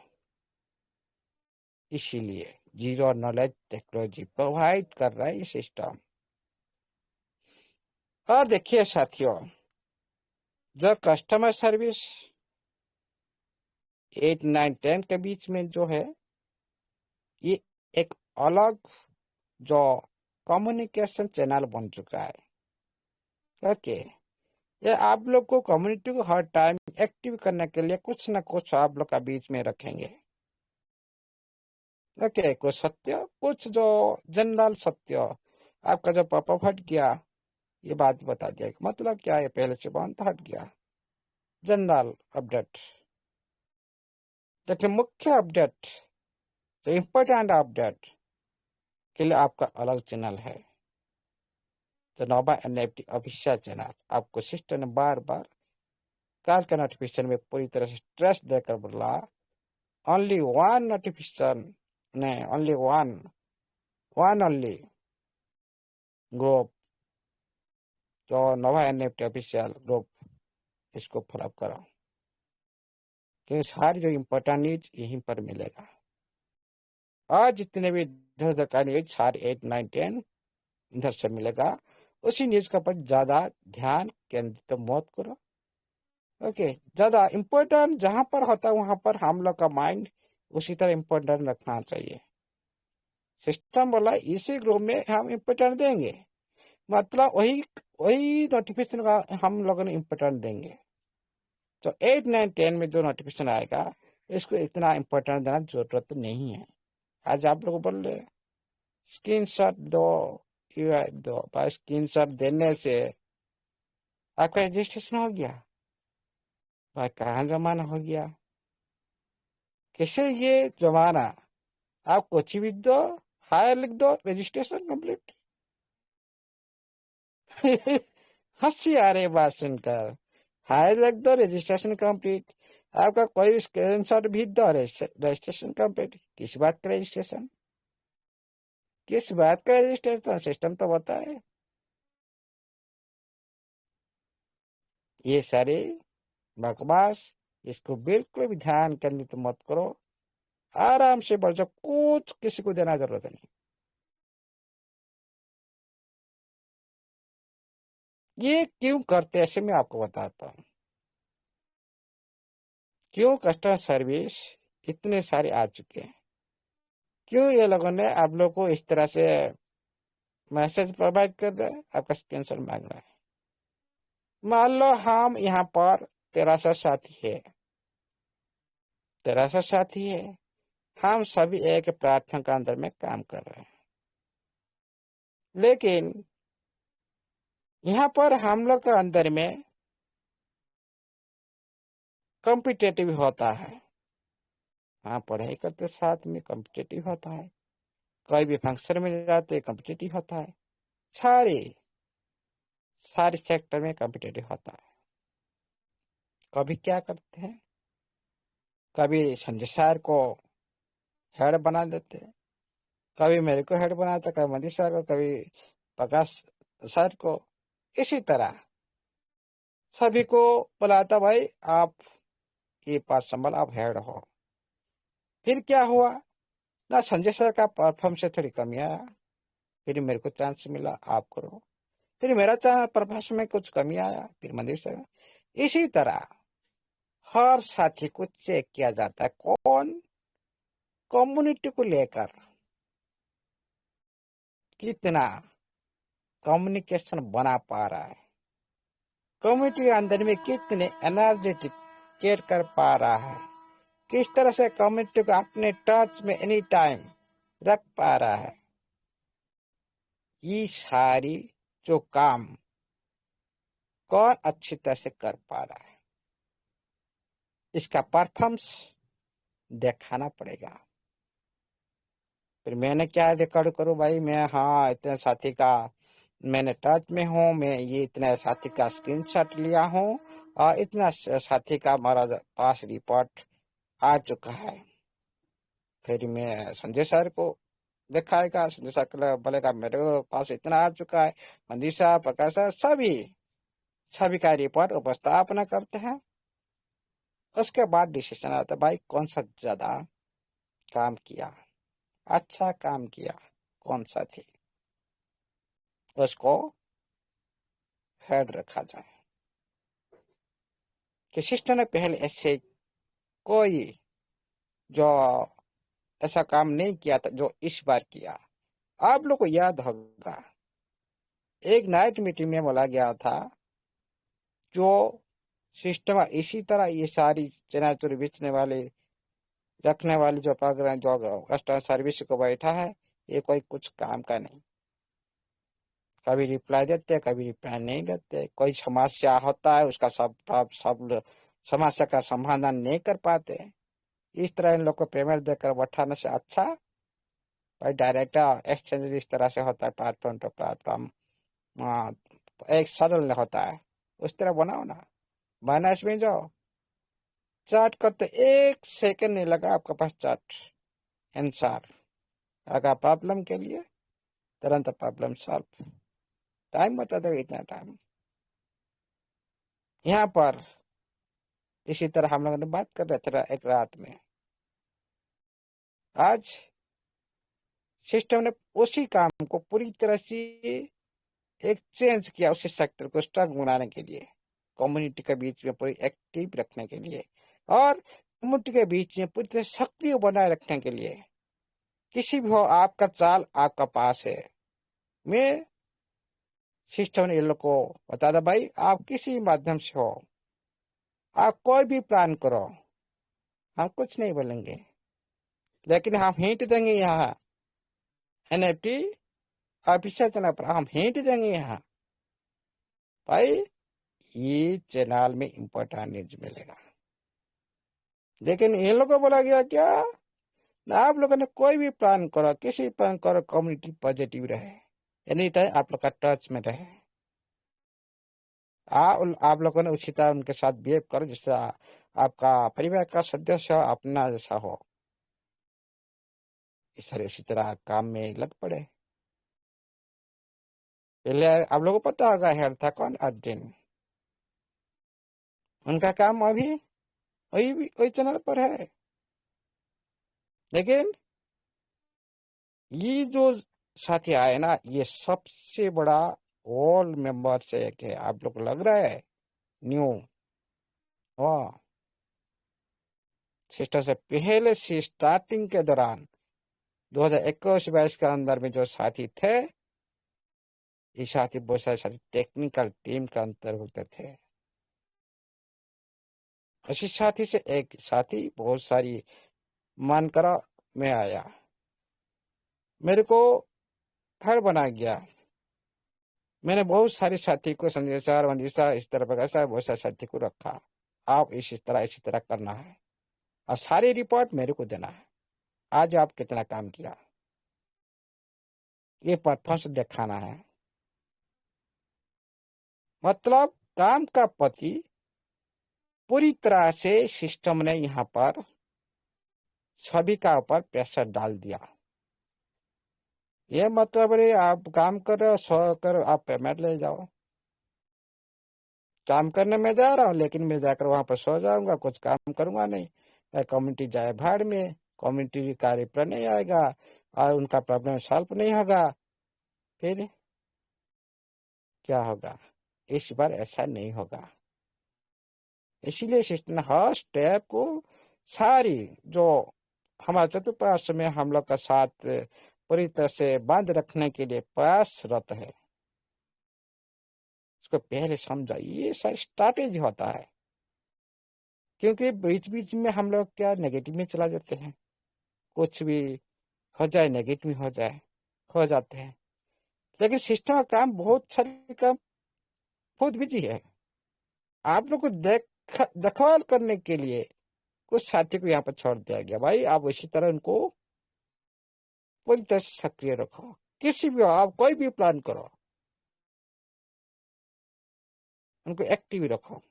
इसीलिए जीरो नॉलेज टेक्नोलॉजी प्रोवाइड कर रहा है ये सिस्टम। और देखिए साथियों, जो कस्टमर सर्विस 8 9 10 के बीच में जो है, ये एक अलग जो कम्युनिकेशन चैनल बन चुका है। ओके, ये आप लोग को कम्युनिटी को हर टाइम एक्टिव करने के लिए कुछ ना कुछ आप लोग का बीच में रखेंगे। ओके, कुछ सत्य, कुछ जो जनरल सत्य, आपका जो पापा हट गया, ये बात बता दिया। मतलब क्या है, पहले से बंद हट गया, जनरल अपडेट। लेकिन मुख्य अपडेट, जो इम्पोर्टेंट अपडेट के लिए आपका अलग चैनल है, तो नोवा एनएफटी ऑफिशियल चैनल। आपको सिस्टम ने बार बार कॉल का नोटिफिकेशन में पूरी तरह से स्ट्रेस देकर बोला, ओनली वन नोटिफिकेशन, नहीं, ओनली वन ओनली ग्रुप, जो नोवा एनएफटी ऑफिशियल ग्रुप, इसको फॉलो करो, क्योंकि सारी जो इम्पोर्टेंट न्यूज यहीं पर मिलेगा। आज जितने भी इधर उधर का न्यूज सारे 8 9 10 इधर से मिलेगा। उसी न्यूज का पर ज्यादा ध्यान केंद्रित मत करो। ओके, ज्यादा इम्पोर्टेंट जहां पर होता है वहां पर हम लोग का माइंड उसी तरह इम्पोर्टेंट रखना चाहिए। सिस्टम बोला इसी ग्रुप में हम इम्पोर्टेंट देंगे, मतलब वही वही नोटिफिकेशन का हम लोगों ने इम्पोर्टेंट देंगे। तो 8, 9, 10 में जो नोटिफिकेशन आएगा इसको इतना इम्पोर्टेंट देना जरूरत नहीं है। आज आप लोग बोल रहे स्क्रीन शॉट दो, दो, भाई स्क्रीन शॉट देने से आपका रजिस्ट्रेशन हो गया, भाई कहाँ जमाना हो गया। कैसे ये जमाना, आप कुछ भी दो, हायर लिख दो, रजिस्ट्रेशन कंप्लीट। हंसी आ रही बात सुनकर। हायर लिख दो, रजिस्ट्रेशन कंप्लीट। आपका कोई स्क्रीनशॉट भी दो, रजिस्ट्रेशन कंप्लीट। किस बात का रजिस्ट्रेशन, किस बात का रजिस्ट्रेशन, सिस्टम तो बताए। ये सारे बकवास, इसको बिल्कुल भी ध्यान केंद्रित मत करो, आराम से बढ़ जाओ, कुछ किसी को देना जरूरत नहीं। ये क्यों करते हैं ऐसे मैं आपको बताता हूँ। क्यों कस्टमर सर्विस इतने सारे आ चुके हैं, क्यों ये लोगों ने आप लोग को इस तरह से मैसेज प्रोवाइड कर रहा है, आपका स्क्रीनशॉट मांग रहा है। मान लो हम यहाँ पर 1300 साथी है, 1300 साथी है, हम सभी एक प्लेटफॉर्म के अंदर में काम कर रहे हैं, लेकिन यहाँ पर हम लोग के अंदर में कॉम्पिटेटिव होता है। हाँ, पढ़ाई करते साथ में कॉम्पिटेटिव होता है, कोई भी फंक्शन में जाते कॉम्पिटेटिव होता है, सारे सारे सेक्टर में कॉम्पिटेटिव होता है। कभी क्या करते हैं, कभी संजय सर को हेड बना देते, कभी मेरे को हेड बनाता, कभी मनीष सर को, कभी प्रकाश सर को। इसी तरह सभी को बुलाता, भाई आप ये पार्ट संभाल, आप हेड हो। फिर क्या हुआ ना, संजय सर का परफॉर्म से थोड़ी कमी आया, फिर मेरे को चांस मिला, आप करो। फिर मेरा परफॉर्मेंस में कुछ कमी आया, फिर मंदिर सर। इसी तरह हर साथी को चेक किया जाता है, कौन कम्युनिटी को लेकर कितना कम्युनिकेशन बना पा रहा है, कम्युनिटी के अंदर में कितने एनर्जेटिक केयर कर पा रहा है, किस तरह से कम्युनिटी को अपने टच में एनी टाइम रख पा रहा है। ये सारी जो काम कौन अच्छी तरह से कर पा रहा है, इसका परफॉर्मेंस दिखाना पड़ेगा। फिर मैंने क्या रिकॉर्ड करूं भाई, मैं हाँ इतने साथी का मैंने टच में हूँ, मैं ये इतने साथी का स्क्रीनशॉट लिया हूँ और इतना साथी का हमारा पास रिपोर्ट आ चुका है। फिर मैं संजय सर को दिखाएगा, संजय सर बोलेगा मेरे पास इतना आ चुका है। मंदिर साहब, प्रकाश साहब, सभी का रिपोर्ट उपस्थापना करते हैं। उसके बाद डिसीजन आता है, भाई कौन सा ज्यादा काम किया, अच्छा काम किया, कौन सा थी, उसको हेड रखा जाए। कि सिस्टम ने पहले ऐसे कोई जो ऐसा काम नहीं किया था जो इस बार किया। आप लोग को याद होगा एक नाइट मीटिंग में बोला गया था, जो सिस्टम इसी तरह ये सारी चनाचुर बेचने वाले रखने वाले जो प्रोग्राम जो कस्टमर सर्विस को बैठा है, ये कोई कुछ काम का नहीं। कभी रिप्लाई देते, कभी रिप्लाई नहीं देते, कोई समस्या होता है उसका सब समस्या का समाधान नहीं कर पाते। इस तरह इन लोग को पेमेंट देकर बैठाने से अच्छा भाई डायरेक्ट एक्सचेंज इस तरह से होता है, प्लेटफॉर्म टू प्लेटफॉर्म एक सरल होता है, उस तरह बनाओ ना। माइनस में जाओ, चार्ट करते 1 सेकंड नहीं लगा आपके पास चार्ट आंसर अगर प्रॉब्लम के लिए, तुरंत प्रॉब्लम सॉल्व। टाइम बता दो इतना टाइम। यहाँ पर इसी तरह हम लोगों ने बात कर रहे थे एक रात में, आज सिस्टम ने उसी काम को पूरी तरह से एक चेंज किया, उसी सेक्टर को स्ट्रांग बनाने के लिए। कम्युनिटी के बीच में पूरी एक्टिव रखने के लिए और कम्युनिटी के बीच में पूरी तरह सक्रिय बनाए रखने के लिए किसी भी हो आपका चाल आपका पास है। मैं सिस्टम ने इन लोग को बता था भाई आप किसी माध्यम से हो, आप कोई भी प्लान करो, हम कुछ नहीं बोलेंगे, लेकिन हम हिंट देंगे यहाँ NFT ऑफिशियल चैनल पर हम हिंट देंगे यहाँ भाई ये चैनल में इम्पोर्टेंट न्यूज मिलेगा। लेकिन इन लोगों को बोला गया क्या ना आप लोगों ने कोई भी प्लान करो, किसी प्लान करो, कम्युनिटी पॉजिटिव रहे, एनी टाइम आप लोग का टच में रहे, आप लोगों ने उसी तरह उनके साथ बिहेव करो जिस तरह आपका परिवार का सदस्य हो, अपना जैसा हो, इस तरह उसी तरह काम में लग पड़े। पहले आप लोगों को पता होगा हेल्थ था कौन अर्जुन, उनका काम अभी वही चैनल पर है। लेकिन ये जो साथी आए ना ये सबसे बड़ा ऑल मेंबर से एक है। आप लोग को लग रहा है न्यू वाह सिस्टर से पहले से स्टार्टिंग के दौरान 2021-22 के अंदर में जो साथी थे ये साथी बहुत सारे साथी टेक्निकल टीम का अंतर्भुक्त थे। इसी साथी से एक साथी बहुत सारी मानकरा में आया, मेरे को हर बना गया। मैंने बहुत सारे साथी को संदेशा वंदिशा इस तरह का ऐसा बहुत सारे साथी को रखा, आप इसी तरह करना है और सारी रिपोर्ट मेरे को देना है। आज आप कितना काम किया ये परफॉर्मेंस दिखाना है। मतलब काम का प्रति पूरी तरह से सिस्टम ने यहाँ पर सभी का ऊपर प्रेशर डाल दिया। ये मतलब है आप काम कर रहे हो, सो कर आप पेमेंट ले जाओ। काम करने में जा रहा हूँ लेकिन मैं जाकर वहां पर सो जाऊंगा, कुछ काम करूंगा नहीं, कम्युनिटी जाए भाड़ में, कम्युनिटी कार्य पर नहीं आएगा और उनका प्रॉब्लम सॉल्व नहीं होगा। फिर क्या होगा? इस बार ऐसा नहीं होगा। इसीलिए सिस्टम ने हर स्टेप को सारी जो हमारे चतुर्पार्श्व में हम लोग का साथ पूरी तरह से बांध रखने के लिए प्रयासरत है। उसको पहले समझा, ये सारी स्ट्रैटेजी होता है। क्योंकि बीच बीच में हम लोग क्या नेगेटिव में चला जाते हैं, कुछ भी हो जाए नेगेटिव हो जाते हैं। लेकिन सिस्टम का काम बहुत सारे काम बहुत बिजी है। आप लोग को देखभाल करने के लिए कुछ साथी को यहाँ पर छोड़ दिया गया, भाई आप इसी तरह उनको पूरी तरह से सक्रिय रखो। किसी भी हो आप कोई भी प्लान करो, उनको एक्टिव रखो।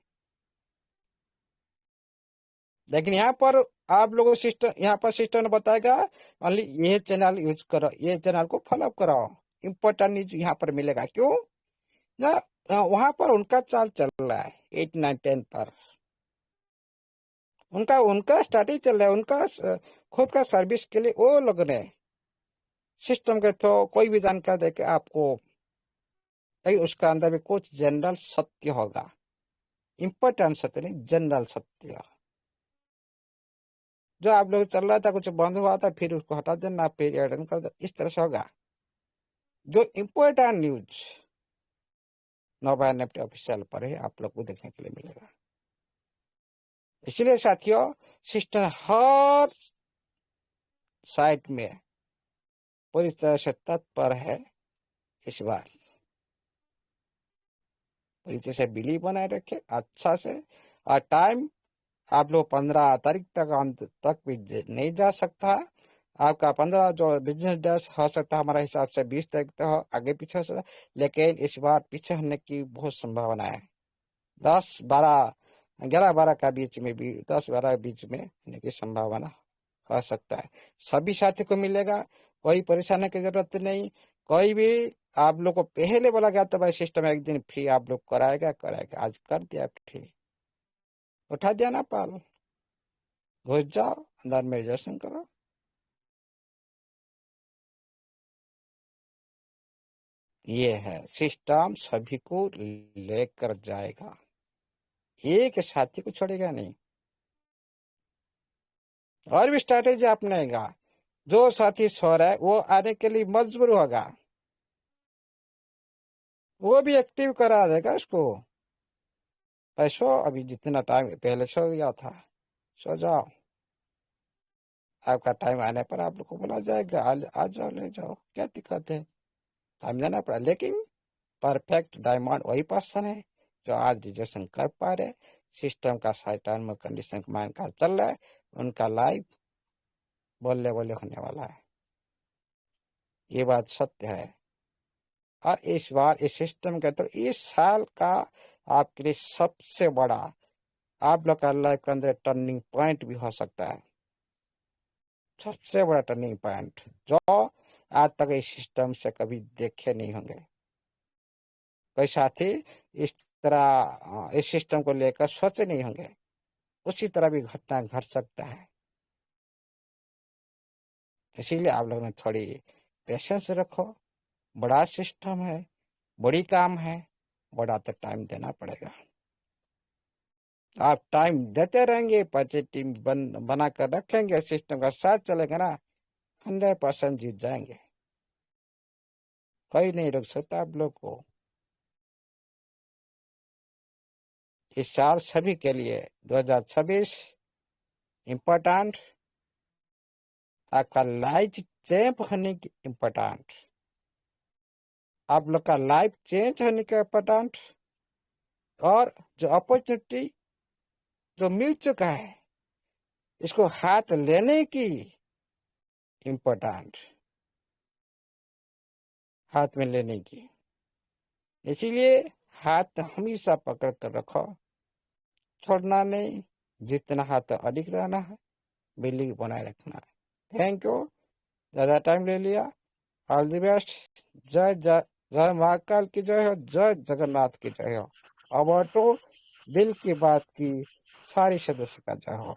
लेकिन यहाँ पर आप लोगों सिस्टम यहाँ पर सिस्टम ने बताएगा ओनली ये चैनल यूज करो, ये चैनल को फॉलो करो, इम्पोर्टेंट न्यूज यहाँ पर मिलेगा। क्यों ना वहां पर उनका चाल चल रहा है 8, 9, 10 पर उनका स्ट्रैटेजी चल रहा है। उनका खुद का सर्विस के लिए वो लोग ने सिस्टम के थ्रू कोई भी जानकारी देके आपको उसका अंदर में कुछ जनरल सत्य होगा, इम्पोर्टेंट सत्य नहीं, जनरल सत्य। जो आप लोग चल रहा था कुछ बंद हुआ था फिर उसको हटा देना, फिर एडन कर दो, इस तरह से होगा। जो important news nova NEFT official पर है आप लोग को देखने के लिए मिलेगा। इसलिए साथियों सिस्टम हर साइट में पूरी तरह से तत्पर है। इस बार पूरी तरह से बिलीव बनाए रखे अच्छा से। और टाइम आप लोग 15 तारीख तक अंत तक भी नहीं जा सकता। आपका 15 जो बिजनेस डे हो सकता है हमारे हिसाब से 20 तारीख तक हो, आगे पीछे हो सकता, लेकिन इस बार पीछे होने की बहुत संभावना है। 10, 12, 11, 12 का बीच में भी 10, 12 बीच में होने की संभावना हो सकता है। सभी साथी को मिलेगा, कोई परेशानी की जरूरत नहीं। कोई भी आप लोग को पहले बोला गया तो भाई सिस्टम एक दिन फ्री आप लोग कराएगा, आज कर दिया फ्री, उठा दिया ना पाल, घुस जाओ अंदर मेडिटेशन करो। ये है सिस्टम सभी को लेकर जाएगा। एक साथी को छोड़ेगा नहीं, और भी स्ट्रैटेजी अपनाएगा। जो साथी सो रहा है वो आने के लिए मजबूर होगा, वो भी एक्टिव करा देगा उसको। सो अभी जितना टाइम पहले सो गया था, सो जाओ, आपका टाइम आने पर आप लोग को बोला जाएगा, आ जाओ, ले जाओ, क्या दिक्कत है, टाइम देना पड़ा। लेकिन परफेक्ट डायमंड वही पर्सन है जो आज रिजेक्शन कर पा रहे, सिस्टम का सारे टर्म कंडीशन मान कर चल रहा है, उनका लाइफ बोले बोले होने वाला है। ये बात सत्य है। और इस बार इस सिस्टम के तो इस साल का आपके लिए सबसे बड़ा आप लोग का लाइफ के अंदर टर्निंग पॉइंट भी हो सकता है, सबसे बड़ा टर्निंग पॉइंट जो आज तक इस सिस्टम से कभी देखे नहीं होंगे। कोई साथी इस तरह इस सिस्टम को लेकर सोचे नहीं होंगे, उसी तरह भी घटना घट सकता है। इसीलिए आप लोगों ने थोड़ी पेशेंस रखो। बड़ा सिस्टम है, बड़ी काम है, बड़ा तो टाइम देना पड़ेगा। आप टाइम देते रहेंगे, पॉजिटिव बनाकर रखेंगे, सिस्टम का साथ चलेगा ना, 100% जीत जाएंगे। कोई नहीं रोक सकता आप लोग को। इस साल सभी के लिए 2026 इम्पोर्टेंट, आपका लाइफ चेंज होने की इम्पोर्टेंट, आप लोग का लाइफ चेंज होने का इम्पोर्टेंट, और जो अपॉर्चुनिटी जो मिल चुका है इसको हाथ लेने की इम्पोर्टेंट, हाथ में लेने की। इसीलिए हाथ हमेशा पकड़ कर रखो, छोड़ना नहीं, जितना हाथ अधिक रहना है, बिल्ली बनाए रखना है। थैंक यू, ज्यादा टाइम ले लिया। All the best. जय जय जय महाकाल की जय हो, जय जगन्नाथ की जय हो। अब तो दिल की बात की सारी सदस्य का जय हो।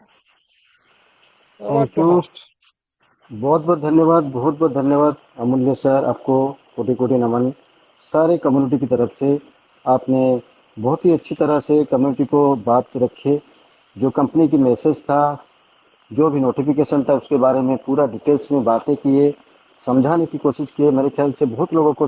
थैंक यू, बहुत बहुत धन्यवाद अमूल्य सर, आपको कोटि कोटि नमन। सारे कम्युनिटी की तरफ से आपने बहुत ही अच्छी तरह से कम्युनिटी को बात रखे। जो कंपनी की मैसेज था, जो भी नोटिफिकेशन था, उसके बारे में पूरा डिटेल्स में बातें किए, समझाने की कोशिश किए। मेरे ख्याल से बहुत लोगों को